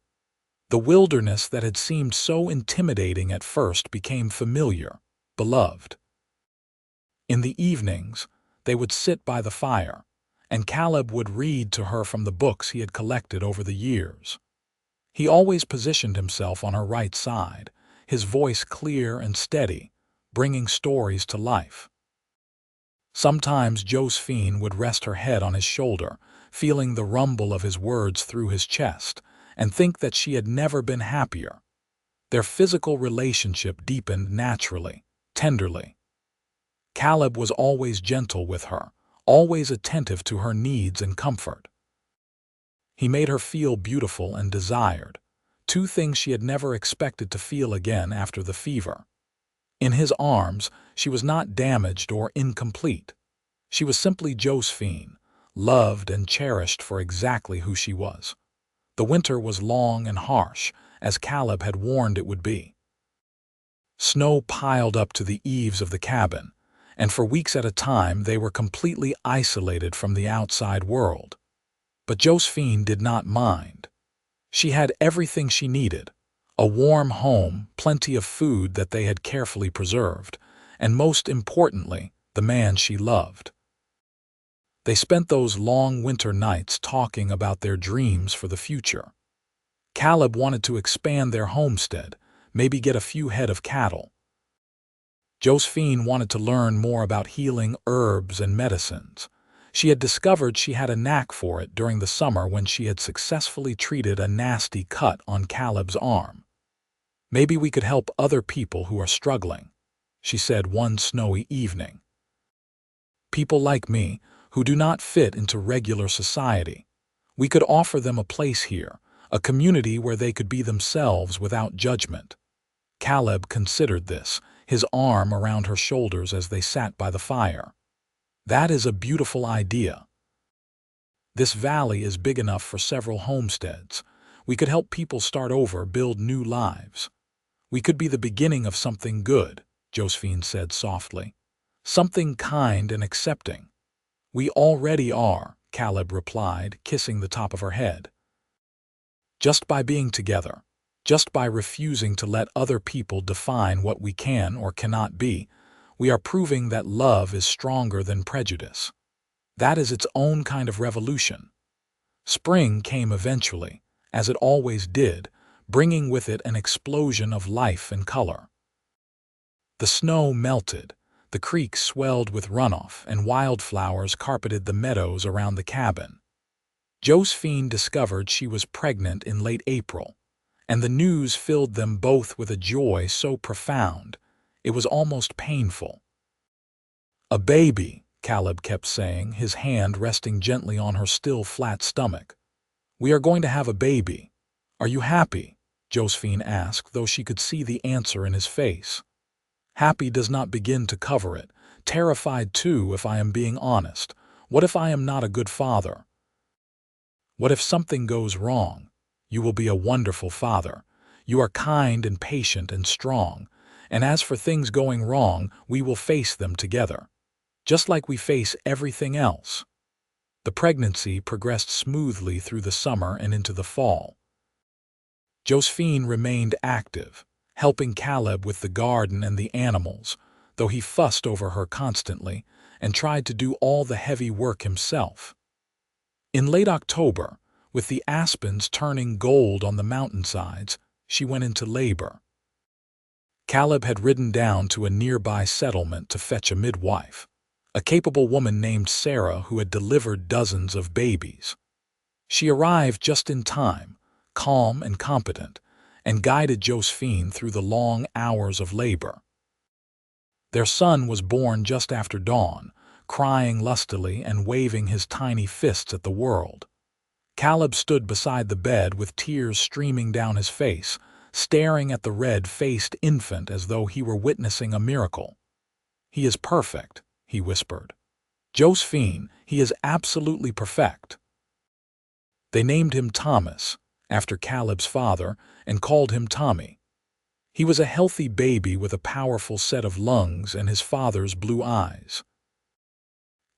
The wilderness that had seemed so intimidating at first became familiar, beloved. In the evenings, they would sit by the fire, and Caleb would read to her from the books he had collected over the years. He always positioned himself on her right side, his voice clear and steady, bringing stories to life. Sometimes Josephine would rest her head on his shoulder, feeling the rumble of his words through his chest, and think that she had never been happier. Their physical relationship deepened naturally, tenderly. Caleb was always gentle with her, always attentive to her needs and comfort. He made her feel beautiful and desired, two things she had never expected to feel again after the fever. In his arms, she was not damaged or incomplete. She was simply Josephine, loved and cherished for exactly who she was. The winter was long and harsh, as Caleb had warned it would be. Snow piled up to the eaves of the cabin, and for weeks at a time they were completely isolated from the outside world. But Josephine did not mind. She had everything she needed: a warm home, plenty of food that they had carefully preserved, and most importantly, the man she loved. They spent those long winter nights talking about their dreams for the future. Caleb wanted to expand their homestead, maybe get a few head of cattle. Josephine wanted to learn more about healing herbs and medicines. She had discovered she had a knack for it during the summer when she had successfully treated a nasty cut on Caleb's arm. "Maybe we could help other people who are struggling," she said one snowy evening. "People like me, who do not fit into regular society. We could offer them a place here, a community where they could be themselves without judgment." Caleb considered this, his arm around her shoulders as they sat by the fire. "That is a beautiful idea. This valley is big enough for several homesteads. We could help people start over, build new lives. We could be the beginning of something good," Josephine said softly. "Something kind and accepting." "We already are," Caleb replied, kissing the top of her head. "Just by being together, just by refusing to let other people define what we can or cannot be, we are proving that love is stronger than prejudice." That is its own kind of revolution. Spring came eventually, as it always did, bringing with it an explosion of life and color. The snow melted, the creek swelled with runoff, and wildflowers carpeted the meadows around the cabin. Josephine discovered she was pregnant in late April, and the news filled them both with a joy so profound it was almost painful. "A baby," Caleb kept saying, his hand resting gently on her still flat stomach. "We are going to have a baby. Are you happy?" Josephine asked, though she could see the answer in his face. Happy does not begin to cover it. Terrified too, if I am being honest. What if I am not a good father? What if something goes wrong? You will be a wonderful father. You are kind and patient and strong. And as for things going wrong, we will face them together, just like we face everything else. The pregnancy progressed smoothly through the summer and into the fall. Josephine remained active, helping Caleb with the garden and the animals, though he fussed over her constantly and tried to do all the heavy work himself. In late October, with the aspens turning gold on the mountainsides, she went into labor. Caleb had ridden down to a nearby settlement to fetch a midwife, a capable woman named Sarah who had delivered dozens of babies. She arrived just in time, calm and competent, and guided Josephine through the long hours of labor. Their son was born just after dawn, crying lustily and waving his tiny fists at the world. Caleb stood beside the bed with tears streaming down his face, staring at the red-faced infant as though he were witnessing a miracle. "He is perfect," he whispered. "Josephine, he is absolutely perfect." They named him Thomas, after Caleb's father, and called him Tommy. He was a healthy baby with a powerful set of lungs and his father's blue eyes.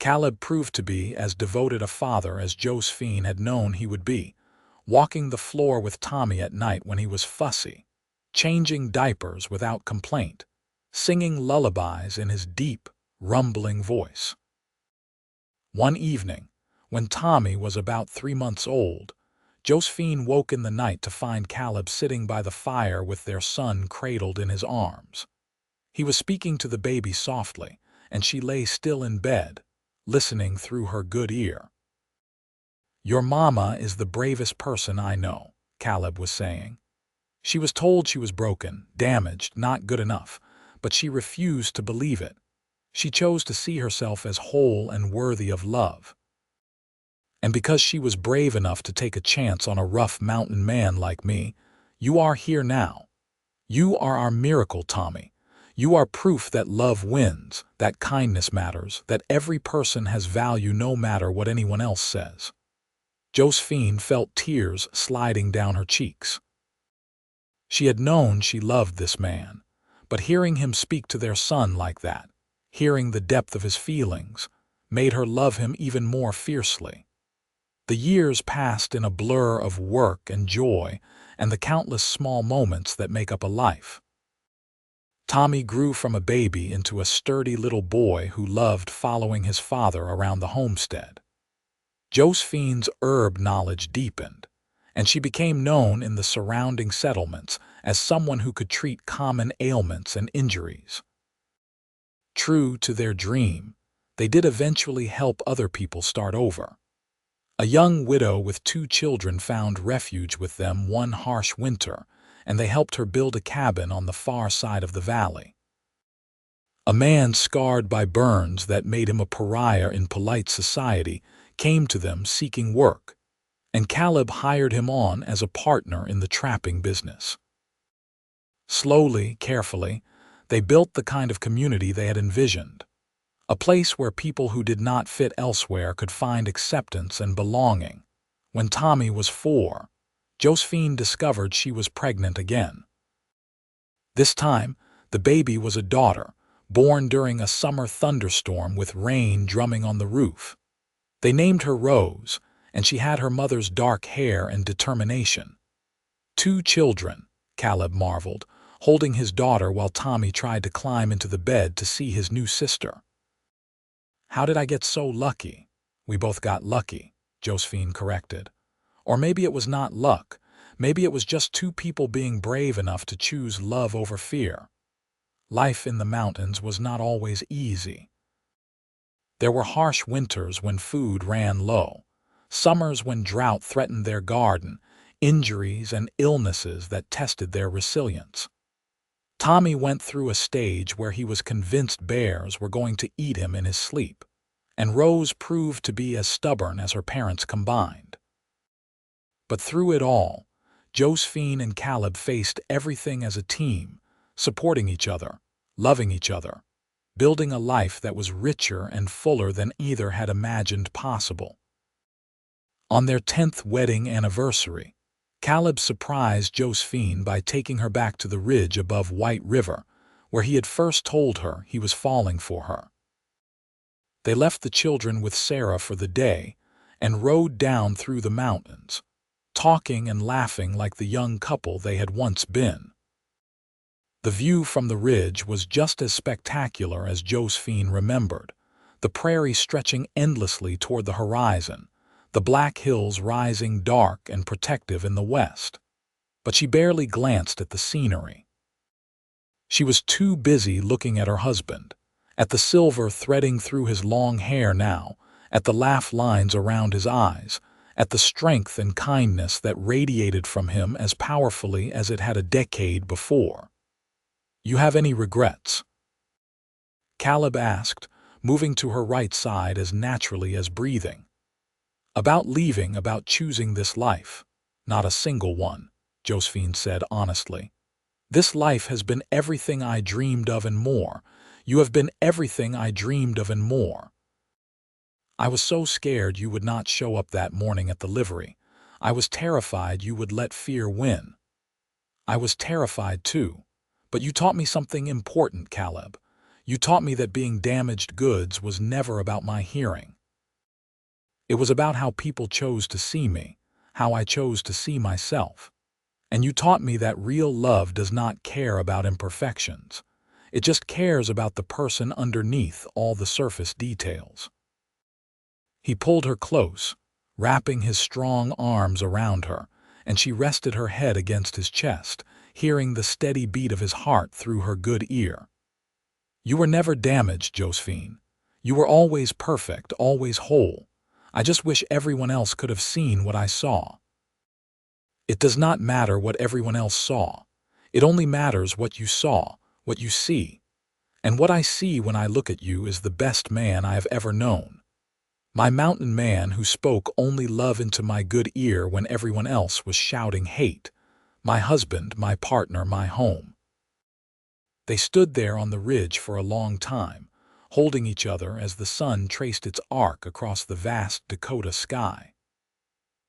Caleb proved to be as devoted a father as Josephine had known he would be, walking the floor with Tommy at night when he was fussy, changing diapers without complaint, singing lullabies in his deep, rumbling voice. One evening, when Tommy was about 3 months old, Josephine woke in the night to find Caleb sitting by the fire with their son cradled in his arms. He was speaking to the baby softly, and she lay still in bed, listening through her good ear. "Your mama is the bravest person I know," Caleb was saying. She was told she was broken, damaged, not good enough, but she refused to believe it. She chose to see herself as whole and worthy of love. And because she was brave enough to take a chance on a rough mountain man like me, you are here now. You are our miracle, Tommy. You are proof that love wins, that kindness matters, that every person has value no matter what anyone else says. Josephine felt tears sliding down her cheeks. She had known she loved this man, but hearing him speak to their son like that, hearing the depth of his feelings, made her love him even more fiercely. The years passed in a blur of work and joy and the countless small moments that make up a life. Tommy grew from a baby into a sturdy little boy who loved following his father around the homestead. Josephine's herb knowledge deepened, and she became known in the surrounding settlements as someone who could treat common ailments and injuries. True to their dream, they did eventually help other people start over. A young widow with 2 children found refuge with them one harsh winter, and they helped her build a cabin on the far side of the valley. A man scarred by burns that made him a pariah in polite society came to them seeking work, and Caleb hired him on as a partner in the trapping business. Slowly, carefully, they built the kind of community they had envisioned. A place where people who did not fit elsewhere could find acceptance and belonging. When Tommy was 4, Josephine discovered she was pregnant again. This time, the baby was a daughter, born during a summer thunderstorm with rain drumming on the roof. They named her Rose, and she had her mother's dark hair and determination. 2 children, Caleb marveled, holding his daughter while Tommy tried to climb into the bed to see his new sister. "How did I get so lucky?" We both got lucky, Josephine corrected. Or maybe it was not luck. Maybe it was just two people being brave enough to choose love over fear. Life in the mountains was not always easy. There were harsh winters when food ran low, summers when drought threatened their garden, injuries and illnesses that tested their resilience. Tommy went through a stage where he was convinced bears were going to eat him in his sleep, and Rose proved to be as stubborn as her parents combined. But through it all, Josephine and Caleb faced everything as a team, supporting each other, loving each other, building a life that was richer and fuller than either had imagined possible. On their 10th wedding anniversary, Caleb surprised Josephine by taking her back to the ridge above White River, where he had first told her he was falling for her. They left the children with Sarah for the day and rode down through the mountains, talking and laughing like the young couple they had once been. The view from the ridge was just as spectacular as Josephine remembered, the prairie stretching endlessly toward the horizon, the black hills rising dark and protective in the west. But she barely glanced at the scenery. She was too busy looking at her husband, at the silver threading through his long hair now, at the laugh lines around his eyes, at the strength and kindness that radiated from him as powerfully as it had a decade before. "You have any regrets?" Caleb asked, moving to her right side as naturally as breathing. "About leaving, about choosing this life." "Not a single one," Josephine said honestly. "This life has been everything I dreamed of and more. You have been everything I dreamed of and more. I was so scared you would not show up that morning at the livery. I was terrified you would let fear win." "I was terrified too. But you taught me something important, Caleb. You taught me that being damaged goods was never about my hearing. It was about how people chose to see me, how I chose to see myself. And you taught me that real love does not care about imperfections. It just cares about the person underneath all the surface details." He pulled her close, wrapping his strong arms around her, and she rested her head against his chest, hearing the steady beat of his heart through her good ear. "You were never damaged, Josephine. You were always perfect, always whole. I just wish everyone else could have seen what I saw." "It does not matter what everyone else saw. It only matters what you saw, what you see. And what I see when I look at you is the best man I have ever known. My mountain man who spoke only love into my good ear when everyone else was shouting hate. My husband, my partner, my home." They stood there on the ridge for a long time, holding each other as the sun traced its arc across the vast Dakota sky.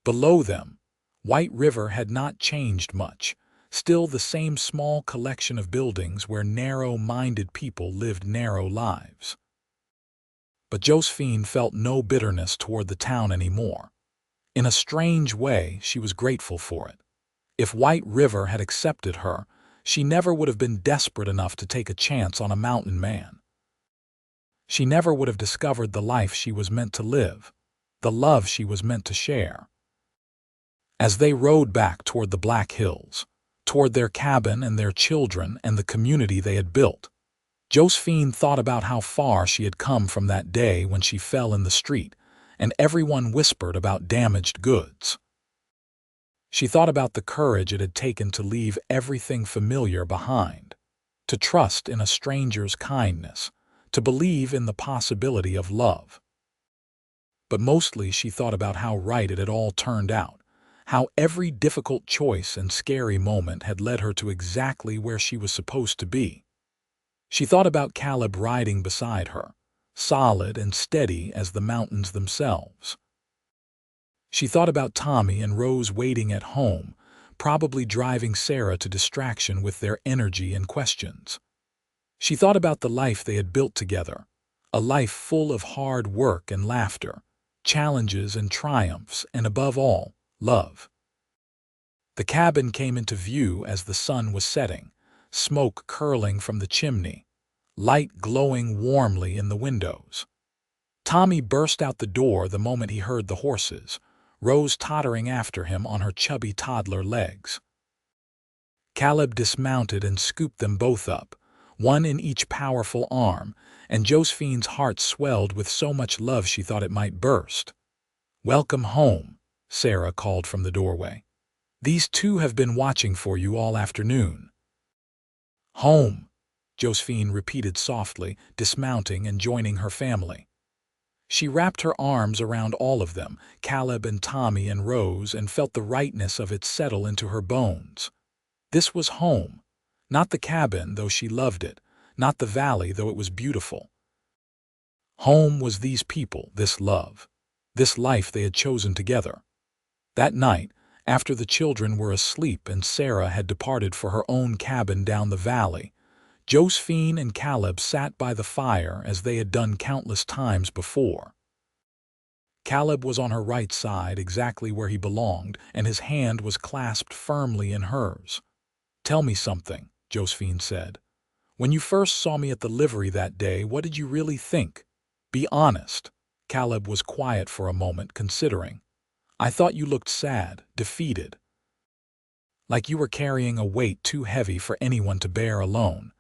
Below them, White River had not changed much, still the same small collection of buildings where narrow-minded people lived narrow lives. But Josephine felt no bitterness toward the town anymore. In a strange way, she was grateful for it. If White River had accepted her, she never would have been desperate enough to take a chance on a mountain man. She never would have discovered the life she was meant to live, the love she was meant to share. As they rode back toward the Black Hills, toward their cabin and their children and the community they had built, Josephine thought about how far she had come from that day when she fell in the street and everyone whispered about damaged goods. She thought about the courage it had taken to leave everything familiar behind, to trust in a stranger's kindness, to believe in the possibility of love. But mostly she thought about how right it had all turned out, how every difficult choice and scary moment had led her to exactly where she was supposed to be. She thought about Caleb riding beside her, solid and steady as the mountains themselves. She thought about Tommy and Rose waiting at home, probably driving Sarah to distraction with their energy and questions. She thought about the life they had built together, a life full of hard work and laughter, challenges and triumphs, and above all, love. The cabin came into view as the sun was setting, smoke curling from the chimney, light glowing warmly in the windows. Tommy burst out the door the moment he heard the horses, Rose tottering after him on her chubby toddler legs. Caleb dismounted and scooped them both up, one in each powerful arm, and Josephine's heart swelled with so much love she thought it might burst. "Welcome home," Sarah called from the doorway. "These two have been watching for you all afternoon." "Home," Josephine repeated softly, dismounting and joining her family. She wrapped her arms around all of them, Caleb and Tommy and Rose, and felt the rightness of it settle into her bones. This was home. Not the cabin, though she loved it. Not the valley, though it was beautiful. Home was these people, this love, this life they had chosen together. That night, after the children were asleep and Sarah had departed for her own cabin down the valley, Josephine and Caleb sat by the fire as they had done countless times before. Caleb was on her right side, exactly where he belonged, and his hand was clasped firmly in hers. "Tell me something," Josephine said. "When you first saw me at the livery that day, what did you really think? Be honest." Caleb was quiet for a moment, considering. "I thought you looked sad, defeated. Like you were carrying a weight too heavy for anyone to bear alone.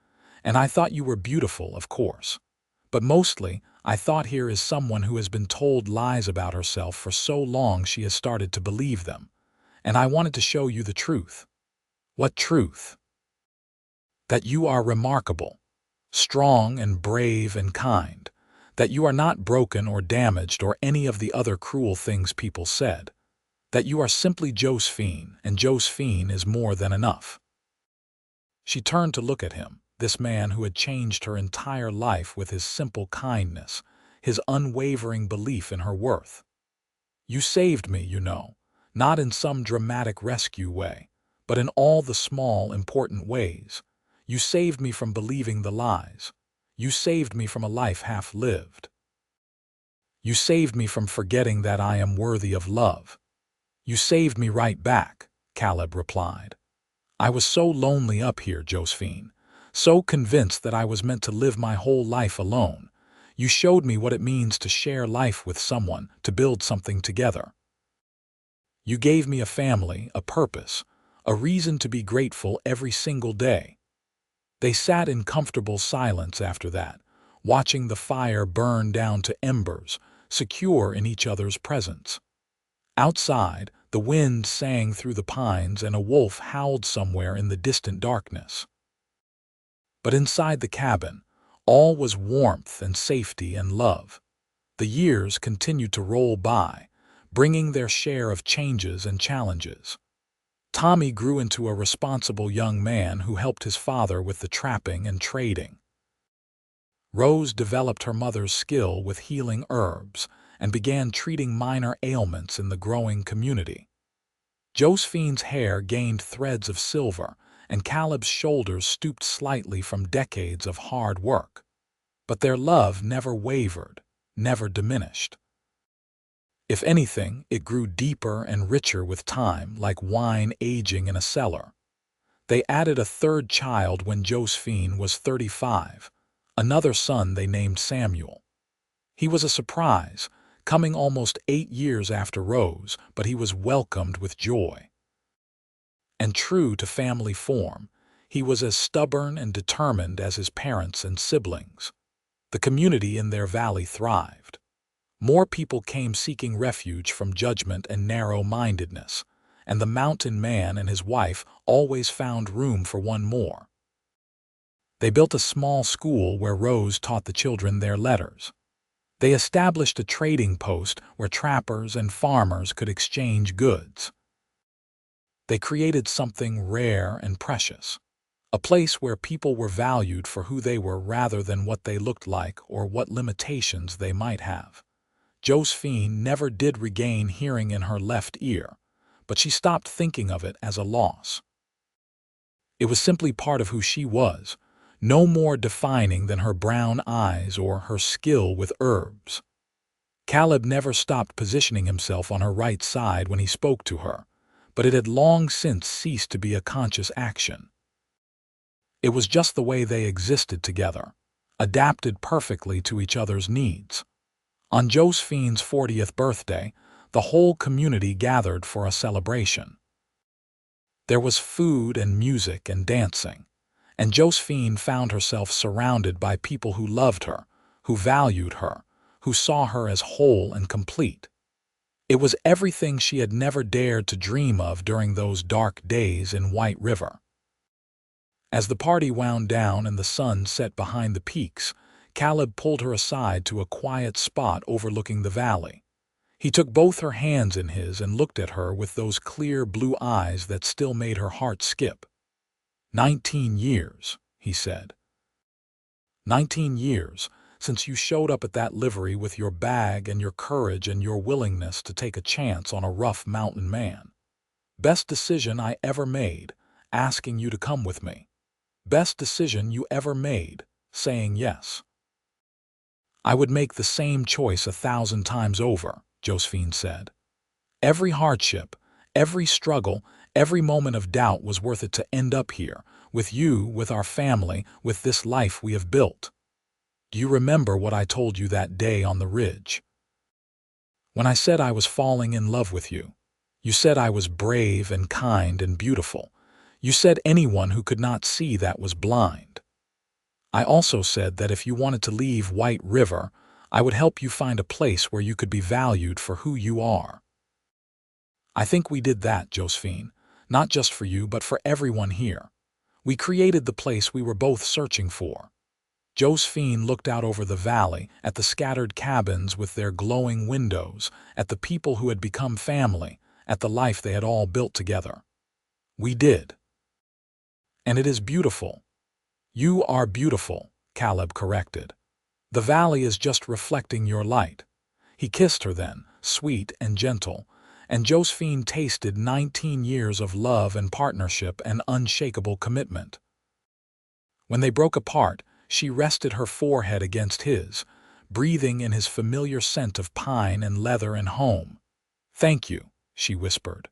And I thought you were beautiful, of course. But mostly, I thought here is someone who has been told lies about herself for so long she has started to believe them. And I wanted to show you the truth." "What truth?" "That you are remarkable, strong and brave and kind. That you are not broken or damaged or any of the other cruel things people said. That you are simply Josephine, and Josephine is more than enough." She turned to look at him, this man who had changed her entire life with his simple kindness, his unwavering belief in her worth. "You saved me, you know, not in some dramatic rescue way, but in all the small, important ways. You saved me from believing the lies. You saved me from a life half lived. You saved me from forgetting that I am worthy of love." "You saved me right back," Caleb replied. "I was so lonely up here, Josephine. So convinced that I was meant to live my whole life alone. You showed me what it means to share life with someone, to build something together. You gave me a family, a purpose, a reason to be grateful every single day." They sat in comfortable silence after that, watching the fire burn down to embers, secure in each other's presence. Outside, the wind sang through the pines and a wolf howled somewhere in the distant darkness. But inside the cabin, all was warmth and safety and love. The years continued to roll by, bringing their share of changes and challenges. Tommy grew into a responsible young man who helped his father with the trapping and trading. Rose developed her mother's skill with healing herbs and began treating minor ailments in the growing community. Josephine's hair gained threads of silver, and Caleb's shoulders stooped slightly from decades of hard work. But their love never wavered, never diminished. If anything, it grew deeper and richer with time, like wine aging in a cellar. They added a third child when Josephine was 35, another son they named Samuel. He was a surprise, coming almost 8 years after Rose, but he was welcomed with joy. And true to family form, he was as stubborn and determined as his parents and siblings. The community in their valley thrived. More people came seeking refuge from judgment and narrow-mindedness, and the mountain man and his wife always found room for one more. They built a small school where Rose taught the children their letters. They established a trading post where trappers and farmers could exchange goods. They created something rare and precious, a place where people were valued for who they were rather than what they looked like or what limitations they might have. Josephine never did regain hearing in her left ear, but she stopped thinking of it as a loss. It was simply part of who she was, no more defining than her brown eyes or her skill with herbs. Caleb never stopped positioning himself on her right side when he spoke to her, but it had long since ceased to be a conscious action. It was just the way they existed together, adapted perfectly to each other's needs. On Josephine's 40th birthday, the whole community gathered for a celebration. There was food and music and dancing, and Josephine found herself surrounded by people who loved her, who valued her, who saw her as whole and complete. It was everything she had never dared to dream of during those dark days in White River. As the party wound down and the sun set behind the peaks, Caleb pulled her aside to a quiet spot overlooking the valley. He took both her hands in his and looked at her with those clear blue eyes that still made her heart skip. 19 years, he said. 19 years since you showed up at that livery with your bag and your courage and your willingness to take a chance on a rough mountain man. Best decision I ever made, asking you to come with me. Best decision you ever made, saying yes. I would make the same choice 1,000 times over, Josephine said. Every hardship, every struggle, every moment of doubt was worth it to end up here, with you, with our family, with this life we have built. Do you remember what I told you that day on the ridge? When I said I was falling in love with you, you said I was brave and kind and beautiful. You said anyone who could not see that was blind. I also said that if you wanted to leave White River, I would help you find a place where you could be valued for who you are. I think we did that, Josephine, not just for you but for everyone here. We created the place we were both searching for. Josephine looked out over the valley, at the scattered cabins with their glowing windows, at the people who had become family, at the life they had all built together. We did. And it is beautiful. You are beautiful, Caleb corrected. The valley is just reflecting your light. He kissed her then, sweet and gentle, and Josephine tasted 19 years of love and partnership and unshakable commitment. When they broke apart, she rested her forehead against his, breathing in his familiar scent of pine and leather and home. Thank you, she whispered,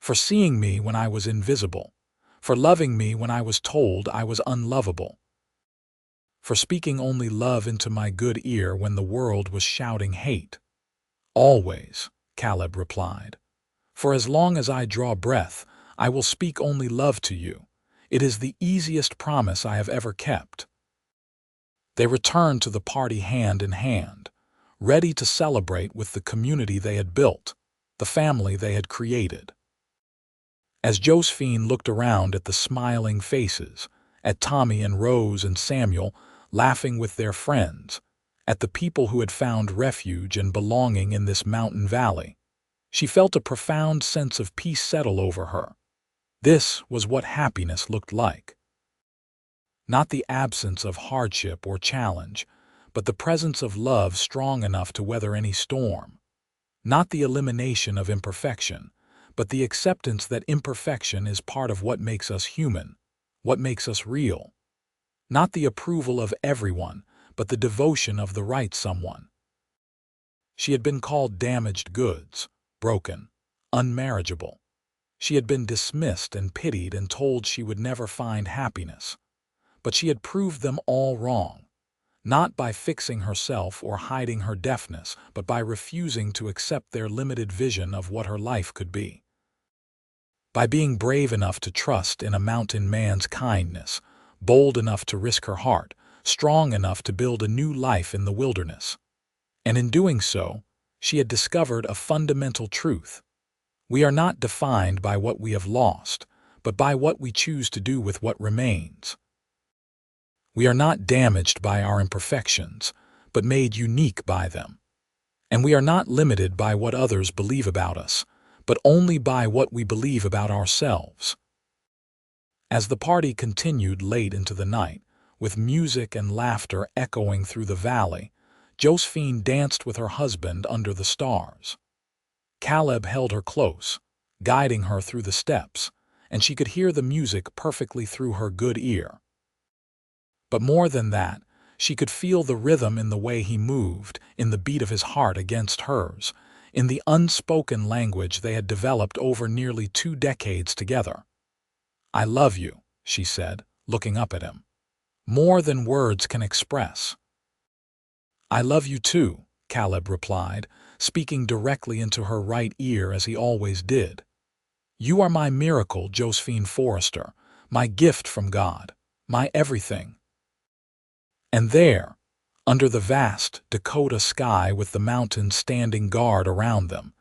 for seeing me when I was invisible, for loving me when I was told I was unlovable, for speaking only love into my good ear when the world was shouting hate. Always, Caleb replied. For as long as I draw breath, I will speak only love to you. It is the easiest promise I have ever kept. They returned to the party hand in hand, ready to celebrate with the community they had built, the family they had created. As Josephine looked around at the smiling faces, at Tommy and Rose and Samuel laughing with their friends, at the people who had found refuge and belonging in this mountain valley, she felt a profound sense of peace settle over her. This was what happiness looked like. Not the absence of hardship or challenge, but the presence of love strong enough to weather any storm. Not the elimination of imperfection, but the acceptance that imperfection is part of what makes us human, what makes us real. Not the approval of everyone, but the devotion of the right someone. She had been called damaged goods, broken, unmarriageable. She had been dismissed and pitied and told she would never find happiness. But she had proved them all wrong, not by fixing herself or hiding her deafness, but by refusing to accept their limited vision of what her life could be. By being brave enough to trust in a mountain man's kindness, bold enough to risk her heart, strong enough to build a new life in the wilderness. And in doing so, she had discovered a fundamental truth. We are not defined by what we have lost, but by what we choose to do with what remains. We are not damaged by our imperfections, but made unique by them. And we are not limited by what others believe about us, but only by what we believe about ourselves. As the party continued late into the night, with music and laughter echoing through the valley, Josephine danced with her husband under the stars. Caleb held her close, guiding her through the steps, and she could hear the music perfectly through her good ear. But more than that, she could feel the rhythm in the way he moved, in the beat of his heart against hers, in the unspoken language they had developed over nearly 2 decades together. I love you, she said, looking up at him. More than words can express. I love you too, Caleb replied, speaking directly into her right ear as he always did. "You are my miracle, Josephine Forrester, my gift from God, my everything." And there, under the vast Dakota sky with the mountains standing guard around them,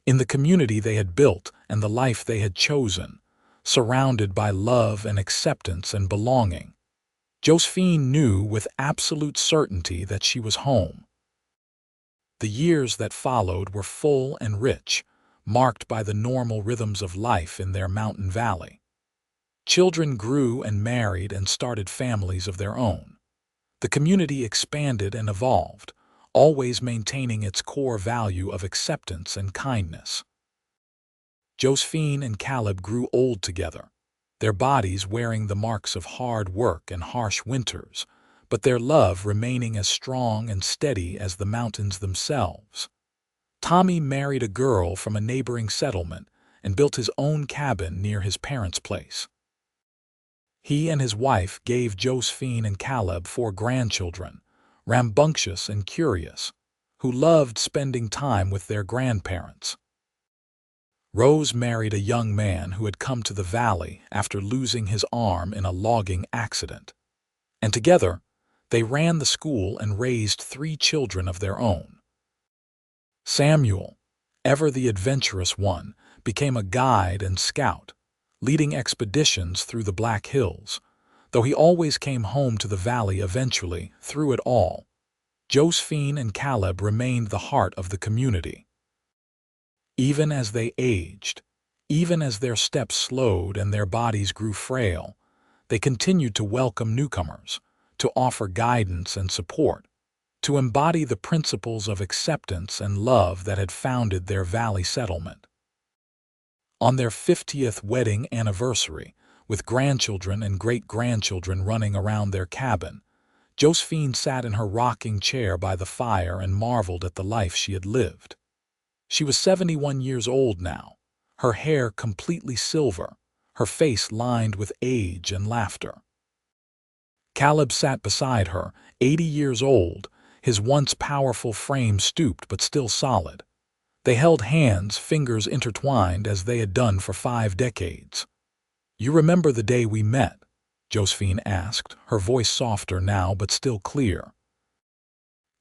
in the community they had built and the life they had chosen, surrounded by love and acceptance and belonging, Josephine knew with absolute certainty that she was home. The years that followed were full and rich, marked by the normal rhythms of life in their mountain valley. Children grew and married and started families of their own. The community expanded and evolved, always maintaining its core value of acceptance and kindness. Josephine and Caleb grew old together, their bodies wearing the marks of hard work and harsh winters, but their love remaining as strong and steady as the mountains themselves. Tommy married a girl from a neighboring settlement and built his own cabin near his parents' place. He and his wife gave Josephine and Caleb 4 grandchildren, rambunctious and curious, who loved spending time with their grandparents. Rose married a young man who had come to the valley after losing his arm in a logging accident, and together they ran the school and raised 3 children of their own. Samuel, ever the adventurous one, became a guide and scout, leading expeditions through the Black Hills, though he always came home to the valley eventually. Through it all, Josephine and Caleb remained the heart of the community. Even as they aged, even as their steps slowed and their bodies grew frail, they continued to welcome newcomers, to offer guidance and support, to embody the principles of acceptance and love that had founded their valley settlement. On their 50th wedding anniversary, with grandchildren and great-grandchildren running around their cabin, Josephine sat in her rocking chair by the fire and marveled at the life she had lived. She was 71 years old now, her hair completely silver, her face lined with age and laughter. Caleb sat beside her, 80 years old, his once powerful frame stooped but still solid. They held hands, fingers intertwined as they had done for 5 decades. "You remember the day we met?" Josephine asked, her voice softer now but still clear.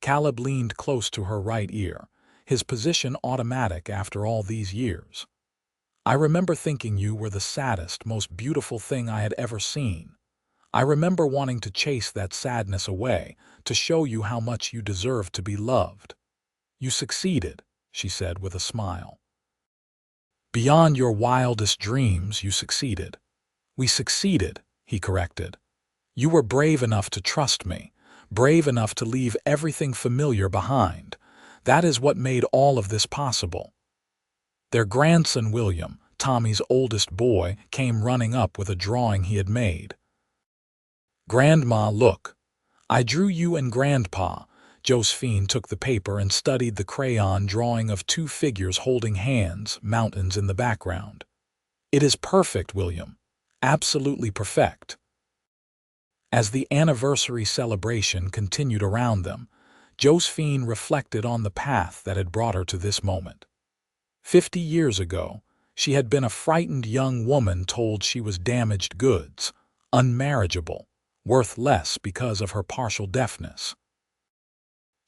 Caleb leaned close to her right ear, his position automatic after all these years. "I remember thinking you were the saddest, most beautiful thing I had ever seen. I remember wanting to chase that sadness away, to show you how much you deserved to be loved. You succeeded," she said with a smile. "Beyond your wildest dreams, you succeeded." "We succeeded," he corrected. "You were brave enough to trust me, brave enough to leave everything familiar behind. That is what made all of this possible." Their grandson William, Tommy's oldest boy, came running up with a drawing he had made. "Grandma, look. I drew you and Grandpa." Josephine took the paper and studied the crayon drawing of 2 figures holding hands, mountains in the background. "It is perfect, William. Absolutely perfect." As the anniversary celebration continued around them, Josephine reflected on the path that had brought her to this moment. 50 years ago, she had been a frightened young woman told she was damaged goods, unmarriageable, worth less because of her partial deafness.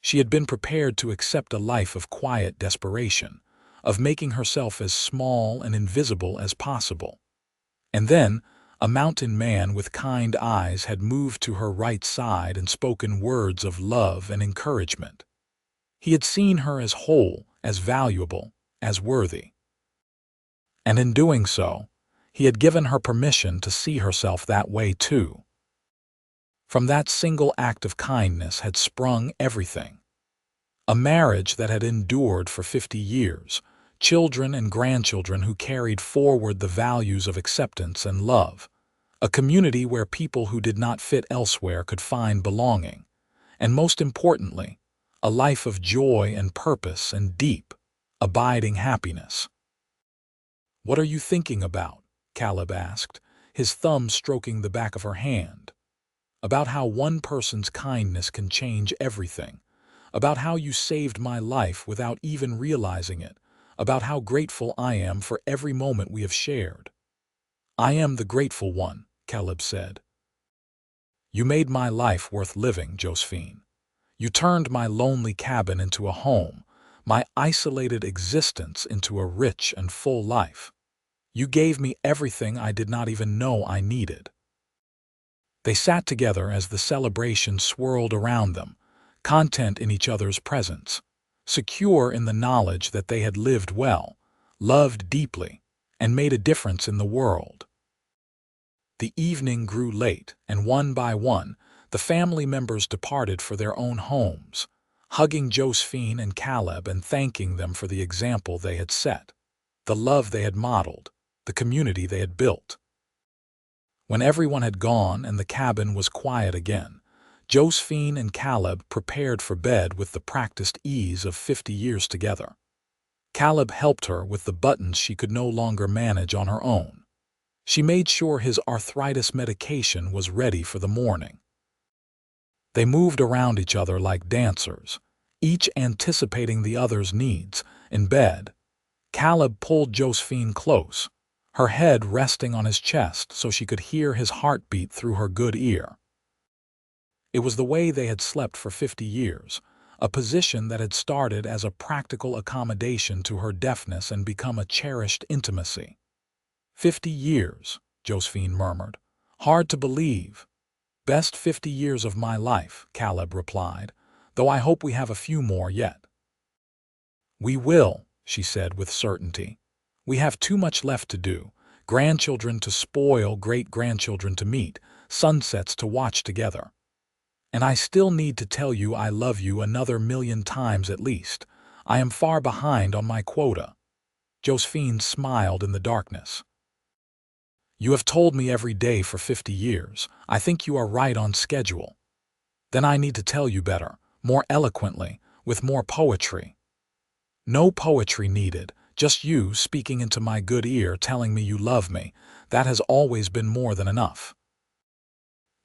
She had been prepared to accept a life of quiet desperation, of making herself as small and invisible as possible. And then, a mountain man with kind eyes had moved to her right side and spoken words of love and encouragement. He had seen her as whole, as valuable, as worthy. And in doing so, he had given her permission to see herself that way too. From that single act of kindness had sprung everything. A marriage that had endured for 50 years, children and grandchildren who carried forward the values of acceptance and love, a community where people who did not fit elsewhere could find belonging, and most importantly, a life of joy and purpose and deep, abiding happiness. "What are you thinking about?" Caleb asked, his thumb stroking the back of her hand. "About how one person's kindness can change everything, about how you saved my life without even realizing it, about how grateful I am for every moment we have shared." "I am the grateful one," Caleb said. "You made my life worth living, Josephine. You turned my lonely cabin into a home, my isolated existence into a rich and full life. You gave me everything I did not even know I needed." They sat together as the celebration swirled around them, content in each other's presence, secure in the knowledge that they had lived well, loved deeply, and made a difference in the world. The evening grew late, and one by one, the family members departed for their own homes, hugging Josephine and Caleb and thanking them for the example they had set, the love they had modeled, the community they had built. When everyone had gone and the cabin was quiet again, Josephine and Caleb prepared for bed with the practiced ease of 50 years together. Caleb helped her with the buttons she could no longer manage on her own. She made sure his arthritis medication was ready for the morning. They moved around each other like dancers, each anticipating the other's needs. In bed, Caleb pulled Josephine close, her head resting on his chest so she could hear his heartbeat through her good ear. It was the way they had slept for 50 years, a position that had started as a practical accommodation to her deafness and become a cherished intimacy. 50 years, Josephine murmured. "Hard to believe." "Best 50 years of my life," Caleb replied, "though I hope we have a few more yet." "We will," she said with certainty. "We have too much left to do, grandchildren to spoil, great-grandchildren to meet, sunsets to watch together. And I still need to tell you I love you another million times at least. I am far behind on my quota." Josephine smiled in the darkness. "You have told me every day for 50 years. I think you are right on schedule. Then I need to tell you better, more eloquently, with more poetry." "No poetry needed, just you speaking into my good ear telling me you love me. That has always been more than enough."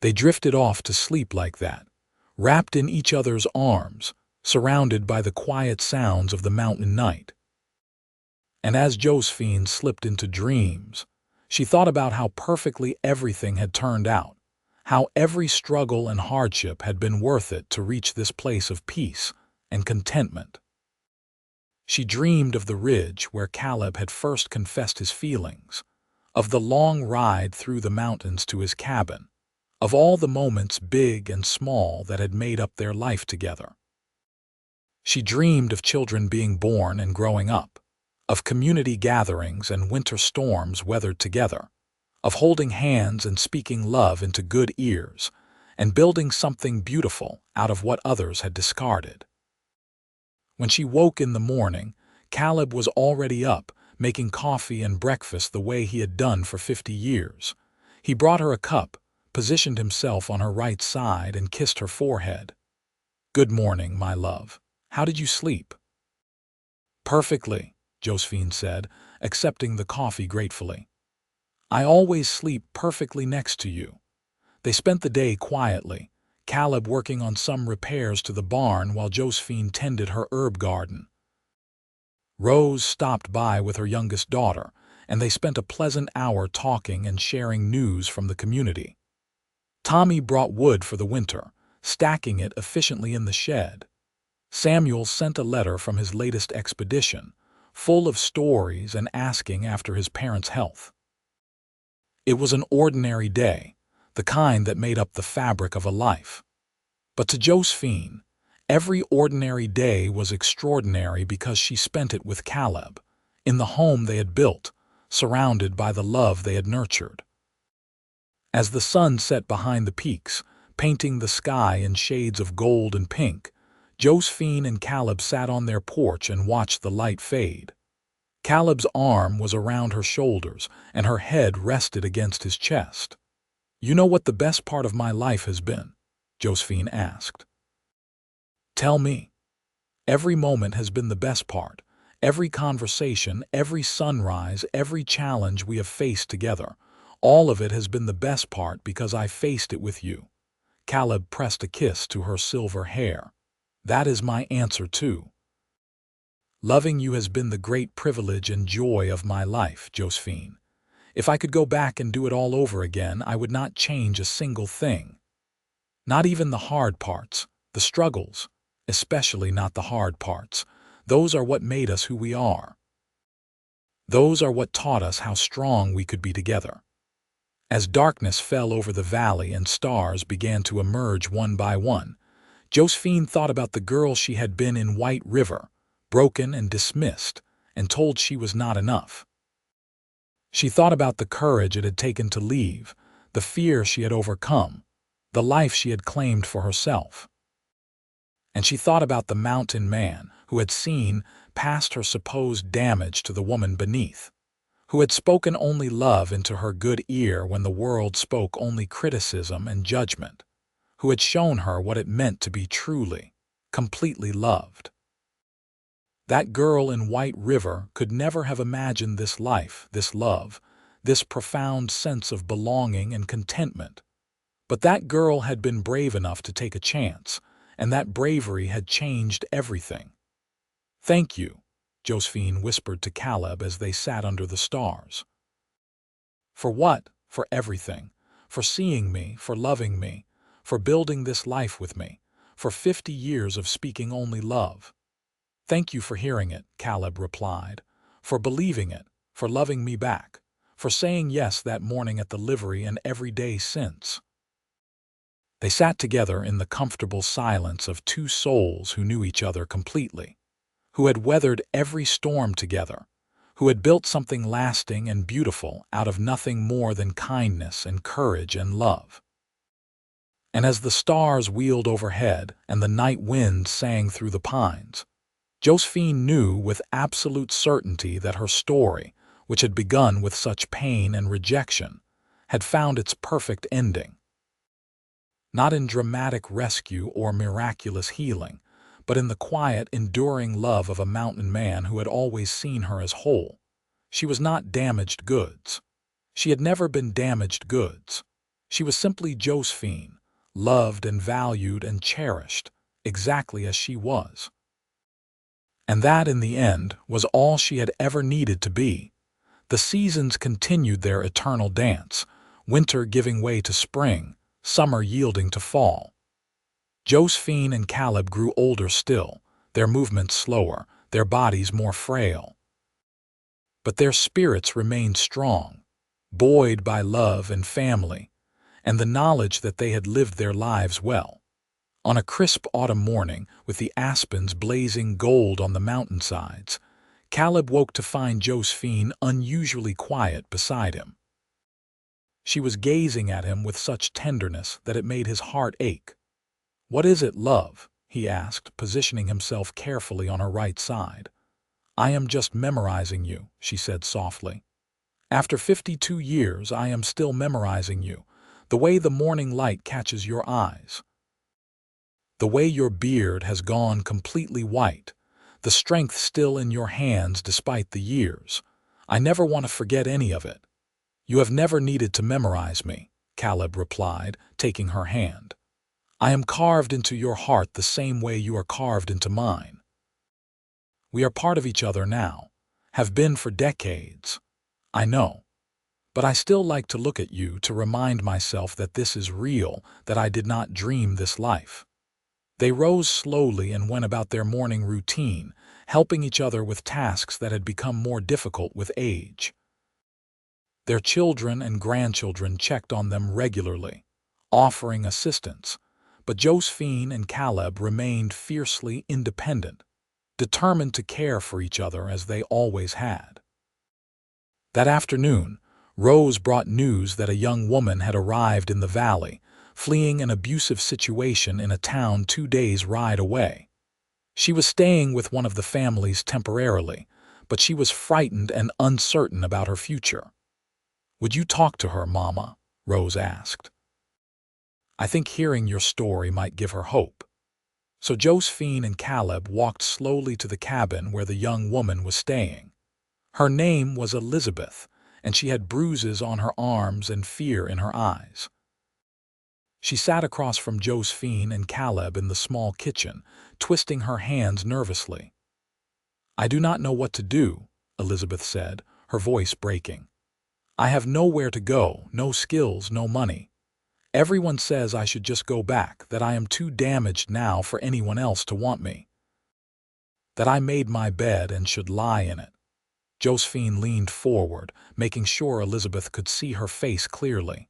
They drifted off to sleep like that, wrapped in each other's arms, surrounded by the quiet sounds of the mountain night. And as Josephine slipped into dreams, she thought about how perfectly everything had turned out, how every struggle and hardship had been worth it to reach this place of peace and contentment. She dreamed of the ridge where Caleb had first confessed his feelings, of the long ride through the mountains to his cabin, of all the moments big and small that had made up their life together. She dreamed of children being born and growing up, of community gatherings and winter storms weathered together, of holding hands and speaking love into good ears, and building something beautiful out of what others had discarded. When she woke in the morning, Caleb was already up, making coffee and breakfast the way he had done for 50 years. He brought her a cup, positioned himself on her right side, and kissed her forehead. "Good morning, my love. How did you sleep?" "Perfectly," Josephine said, accepting the coffee gratefully. "I always sleep perfectly next to you." They spent the day quietly, Caleb working on some repairs to the barn while Josephine tended her herb garden. Rose stopped by with her youngest daughter, and they spent a pleasant hour talking and sharing news from the community. Tommy brought wood for the winter, stacking it efficiently in the shed. Samuel sent a letter from his latest expedition, full of stories and asking after his parents' health. It was an ordinary day, the kind that made up the fabric of a life. But to Josephine, every ordinary day was extraordinary because she spent it with Caleb, in the home they had built, surrounded by the love they had nurtured. As the sun set behind the peaks, painting the sky in shades of gold and pink, Josephine and Caleb sat on their porch and watched the light fade. Caleb's arm was around her shoulders, and her head rested against his chest. "You know what the best part of my life has been?" Josephine asked. "Tell me." "Every moment has been the best part. Every conversation, every sunrise, every challenge we have faced together. All of it has been the best part because I faced it with you." Caleb pressed a kiss to her silver hair. That is my answer too. Loving you has been the great privilege and joy of my life, Josephine. If I could go back and do it all over again, I would not change a single thing. Not even the hard parts, the struggles, especially not the hard parts. Those are what made us who we are. Those are what taught us how strong we could be together. As darkness fell over the valley and stars began to emerge one by one, Josephine thought about the girl she had been in White River, broken and dismissed, and told she was not enough. She thought about the courage it had taken to leave, the fear she had overcome, the life she had claimed for herself. And she thought about the mountain man who had seen past her supposed damage to the woman beneath, who had spoken only love into her good ear when the world spoke only criticism and judgment, who had shown her what it meant to be truly, completely loved. That girl in White River could never have imagined this life, this love, this profound sense of belonging and contentment. But that girl had been brave enough to take a chance, and that bravery had changed everything. "Thank you," Josephine whispered to Caleb as they sat under the stars. "For what? For everything. For seeing me, for loving me, for building this life with me, for 50 years of speaking only love." "Thank you for hearing it," Caleb replied, "for believing it, for loving me back, for saying yes that morning at the livery and every day since." They sat together in the comfortable silence of two souls who knew each other completely, who had weathered every storm together, who had built something lasting and beautiful out of nothing more than kindness and courage and love. And as the stars wheeled overhead and the night wind sang through the pines, Josephine knew with absolute certainty that her story, which had begun with such pain and rejection, had found its perfect ending. Not in dramatic rescue or miraculous healing, but in the quiet, enduring love of a mountain man who had always seen her as whole. She was not damaged goods. She had never been damaged goods. She was simply Josephine, loved and valued and cherished, exactly as she was. And that, in the end, was all she had ever needed to be. The seasons continued their eternal dance, winter giving way to spring, summer yielding to fall. Josephine and Caleb grew older still, their movements slower, their bodies more frail. But their spirits remained strong, buoyed by love and family, and the knowledge that they had lived their lives well. On a crisp autumn morning, with the aspens blazing gold on the mountainsides, Caleb woke to find Josephine unusually quiet beside him. She was gazing at him with such tenderness that it made his heart ache. "What is it, love?" he asked, positioning himself carefully on her right side. "I am just memorizing you," she said softly. "After 52 years, I am still memorizing you, the way the morning light catches your eyes. The way your beard has gone completely white, the strength still in your hands despite the years. I never want to forget any of it." "You have never needed to memorize me," Caleb replied, taking her hand. "I am carved into your heart the same way you are carved into mine. We are part of each other now, have been for decades. I know. But I still like to look at you to remind myself that this is real, that I did not dream this life." They rose slowly and went about their morning routine, helping each other with tasks that had become more difficult with age. Their children and grandchildren checked on them regularly, offering assistance, but Josephine and Caleb remained fiercely independent, determined to care for each other as they always had. That afternoon, Rose brought news that a young woman had arrived in the valley, fleeing an abusive situation in a town 2 days' ride away. She was staying with one of the families temporarily, but she was frightened and uncertain about her future. "Would you talk to her, Mama?" Rose asked. "I think hearing your story might give her hope." So Josephine and Caleb walked slowly to the cabin where the young woman was staying. Her name was Elizabeth, and she had bruises on her arms and fear in her eyes. She sat across from Josephine and Caleb in the small kitchen, twisting her hands nervously. "I do not know what to do," Elizabeth said, her voice breaking. "I have nowhere to go, no skills, no money. Everyone says I should just go back, that I am too damaged now for anyone else to want me. That I made my bed and should lie in it." Josephine leaned forward, making sure Elizabeth could see her face clearly.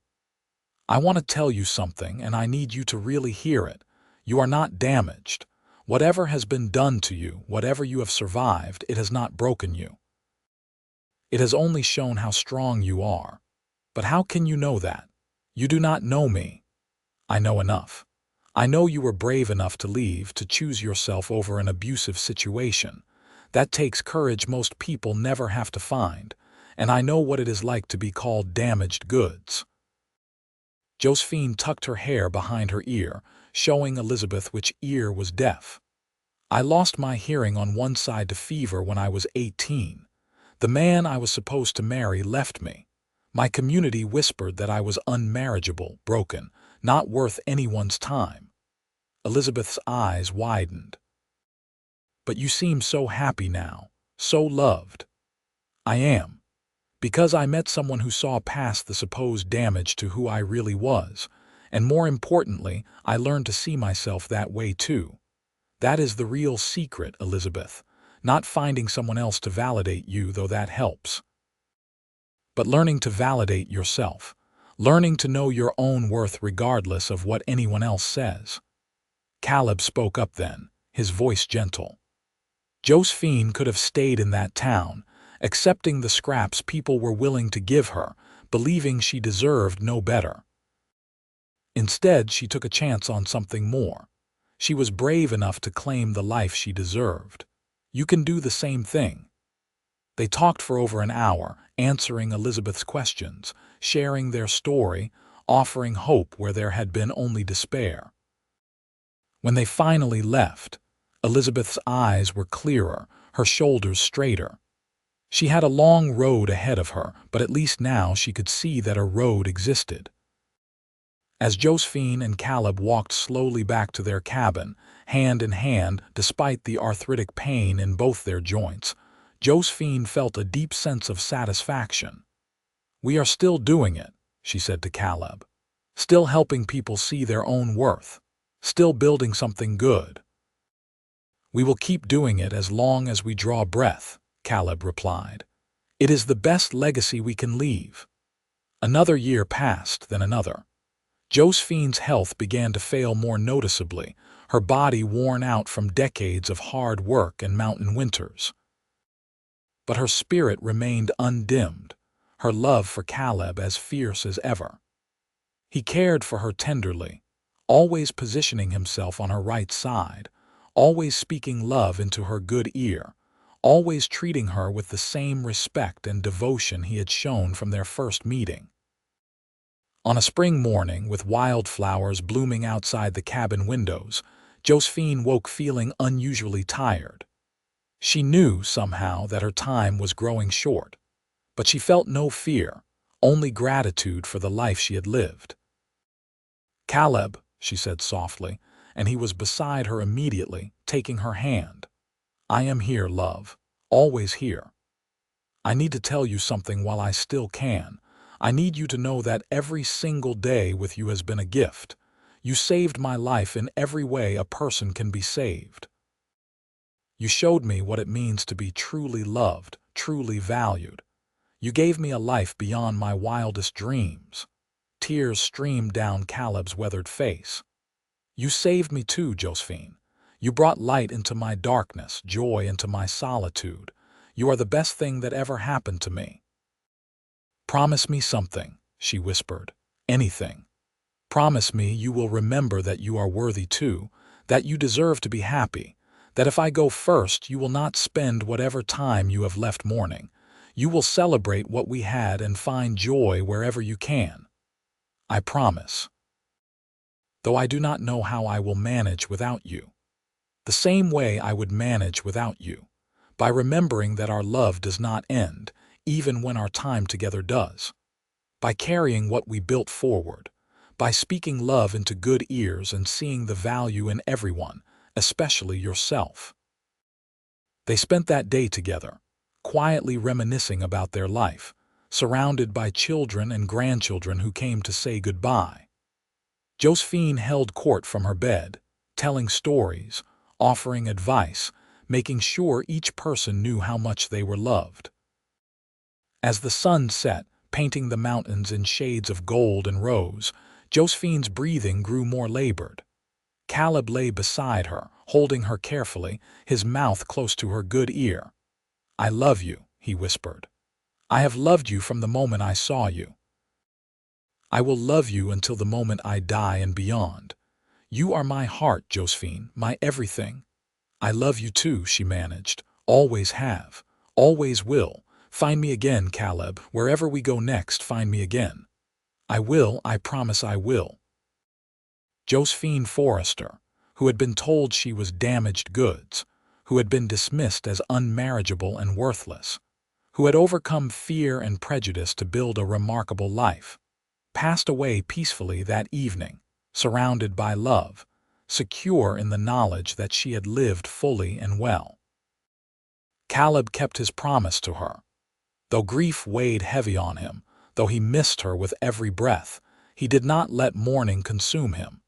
"I want to tell you something, and I need you to really hear it. You are not damaged. Whatever has been done to you, whatever you have survived, it has not broken you. It has only shown how strong you are. But how can you know that? You do not know me. I know enough. I know you were brave enough to leave, to choose yourself over an abusive situation. That takes courage most people never have to find, and I know what it is like to be called damaged goods." Josephine tucked her hair behind her ear, showing Elizabeth which ear was deaf. "I lost my hearing on one side to fever when I was 18. The man I was supposed to marry left me. My community whispered that I was unmarriageable, broken, not worth anyone's time." Elizabeth's eyes widened. "But you seem so happy now, so loved." "I am. Because I met someone who saw past the supposed damage to who I really was, and more importantly, I learned to see myself that way too. That is the real secret, Elizabeth. Not finding someone else to validate you, though that helps, but learning to validate yourself, learning to know your own worth regardless of what anyone else says." Caleb spoke up then, his voice gentle. Josephine could have stayed in that town, accepting the scraps people were willing to give her, believing she deserved no better. Instead, she took a chance on something more. She was brave enough to claim the life she deserved. You can do the same thing. They talked for over an hour, answering Elizabeth's questions, sharing their story, offering hope where there had been only despair. When they finally left, Elizabeth's eyes were clearer, her shoulders straighter. She had a long road ahead of her, but at least now she could see that a road existed. As Josephine and Caleb walked slowly back to their cabin, hand in hand, despite the arthritic pain in both their joints, Josephine felt a deep sense of satisfaction. "We are still doing it," she said to Caleb. "Still helping people see their own worth. Still building something good." "We will keep doing it as long as we draw breath," Caleb replied. "It is the best legacy we can leave." Another year passed, then another. Josephine's health began to fail more noticeably, her body worn out from decades of hard work and mountain winters. But her spirit remained undimmed, her love for Caleb as fierce as ever. He cared for her tenderly, always positioning himself on her right side, always speaking love into her good ear, always treating her with the same respect and devotion he had shown from their first meeting. On a spring morning, with wildflowers blooming outside the cabin windows, Josephine woke feeling unusually tired. She knew, somehow, that her time was growing short, but she felt no fear, only gratitude for the life she had lived. "Caleb," she said softly, and he was beside her immediately, taking her hand. "I am here, love, always here. I need to tell you something while I still can. I need you to know that every single day with you has been a gift. You saved my life in every way a person can be saved. You showed me what it means to be truly loved, truly valued. You gave me a life beyond my wildest dreams." Tears streamed down Caleb's weathered face. "You saved me too, Josephine. You brought light into my darkness, joy into my solitude. You are the best thing that ever happened to me." "Promise me something," she whispered. "Anything. Promise me you will remember that you are worthy too, that you deserve to be happy, that if I go first you will not spend whatever time you have left mourning. You will celebrate what we had and find joy wherever you can. I promise. Though I do not know how I will manage without you. The same way I would manage without you, by remembering that our love does not end, even when our time together does. By carrying what we built forward, by speaking love into good ears and seeing the value in everyone, especially yourself. They spent that day together, quietly reminiscing about their life, surrounded by children and grandchildren who came to say goodbye. Josephine held court from her bed, telling stories, offering advice, making sure each person knew how much they were loved. As the sun set, painting the mountains in shades of gold and rose, Josephine's breathing grew more labored. Caleb lay beside her, holding her carefully, his mouth close to her good ear. "I love you," he whispered. "I have loved you from the moment I saw you. I will love you until the moment I die and beyond. You are my heart, Josephine, my everything." "I love you too," she managed. "Always have. Always will. Find me again, Caleb. Wherever we go next, find me again." "I will, I promise I will." Josephine Forrester, who had been told she was damaged goods, who had been dismissed as unmarriageable and worthless, who had overcome fear and prejudice to build a remarkable life, passed away peacefully that evening, surrounded by love, secure in the knowledge that she had lived fully and well. Caleb kept his promise to her. Though grief weighed heavy on him, though he missed her with every breath, he did not let mourning consume him.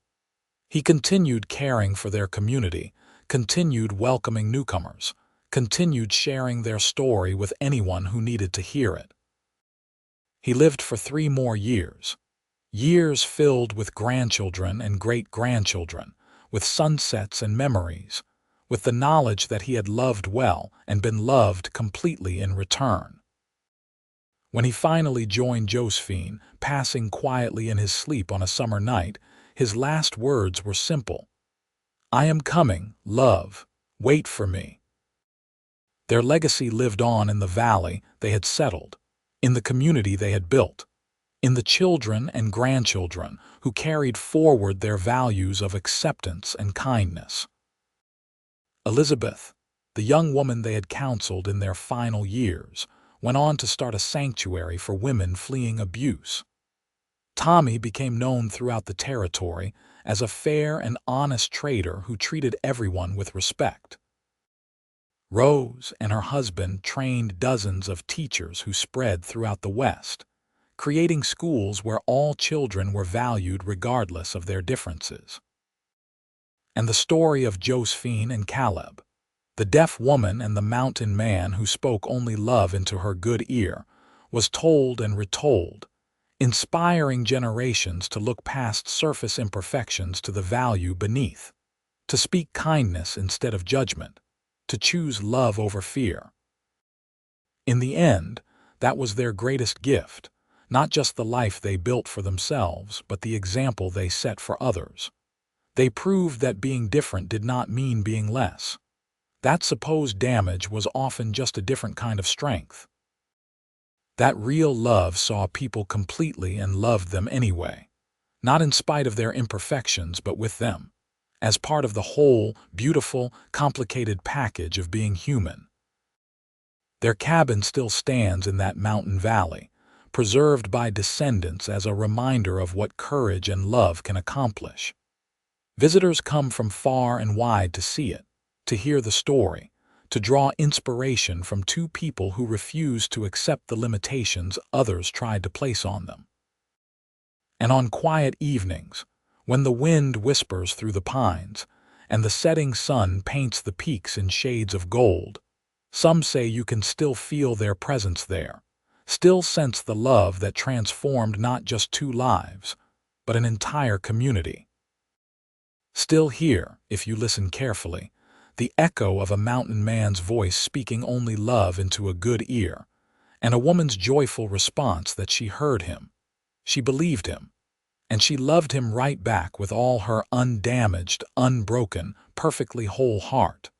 He continued caring for their community, continued welcoming newcomers, continued sharing their story with anyone who needed to hear it. He lived for 3 more years, years filled with grandchildren and great-grandchildren, with sunsets and memories, with the knowledge that he had loved well and been loved completely in return. When he finally joined Josephine, passing quietly in his sleep on a summer night, his last words were simple. "I am coming, love. Wait for me." Their legacy lived on in the valley they had settled, in the community they had built, in the children and grandchildren who carried forward their values of acceptance and kindness. Elizabeth, the young woman they had counseled in their final years, went on to start a sanctuary for women fleeing abuse. Tommy became known throughout the territory as a fair and honest trader who treated everyone with respect. Rose and her husband trained dozens of teachers who spread throughout the West, creating schools where all children were valued regardless of their differences. And the story of Josephine and Caleb, the deaf woman and the mountain man who spoke only love into her good ear, was told and retold, inspiring generations to look past surface imperfections to the value beneath, to speak kindness instead of judgment, to choose love over fear. In the end, that was their greatest gift, not just the life they built for themselves, but the example they set for others. They proved that being different did not mean being less. That supposed damage was often just a different kind of strength. That real love saw people completely and loved them anyway, not in spite of their imperfections but with them, as part of the whole, beautiful, complicated package of being human. Their cabin still stands in that mountain valley, preserved by descendants as a reminder of what courage and love can accomplish. Visitors come from far and wide to see it, to hear the story, to draw inspiration from 2 people who refused to accept the limitations others tried to place on them. And on quiet evenings, when the wind whispers through the pines and the setting sun paints the peaks in shades of gold, some say you can still feel their presence there, still sense the love that transformed not just 2 lives, but an entire community. Still hear, if you listen carefully, the echo of a mountain man's voice speaking only love into a good ear, and a woman's joyful response that she heard him, she believed him, and she loved him right back with all her undamaged, unbroken, perfectly whole heart.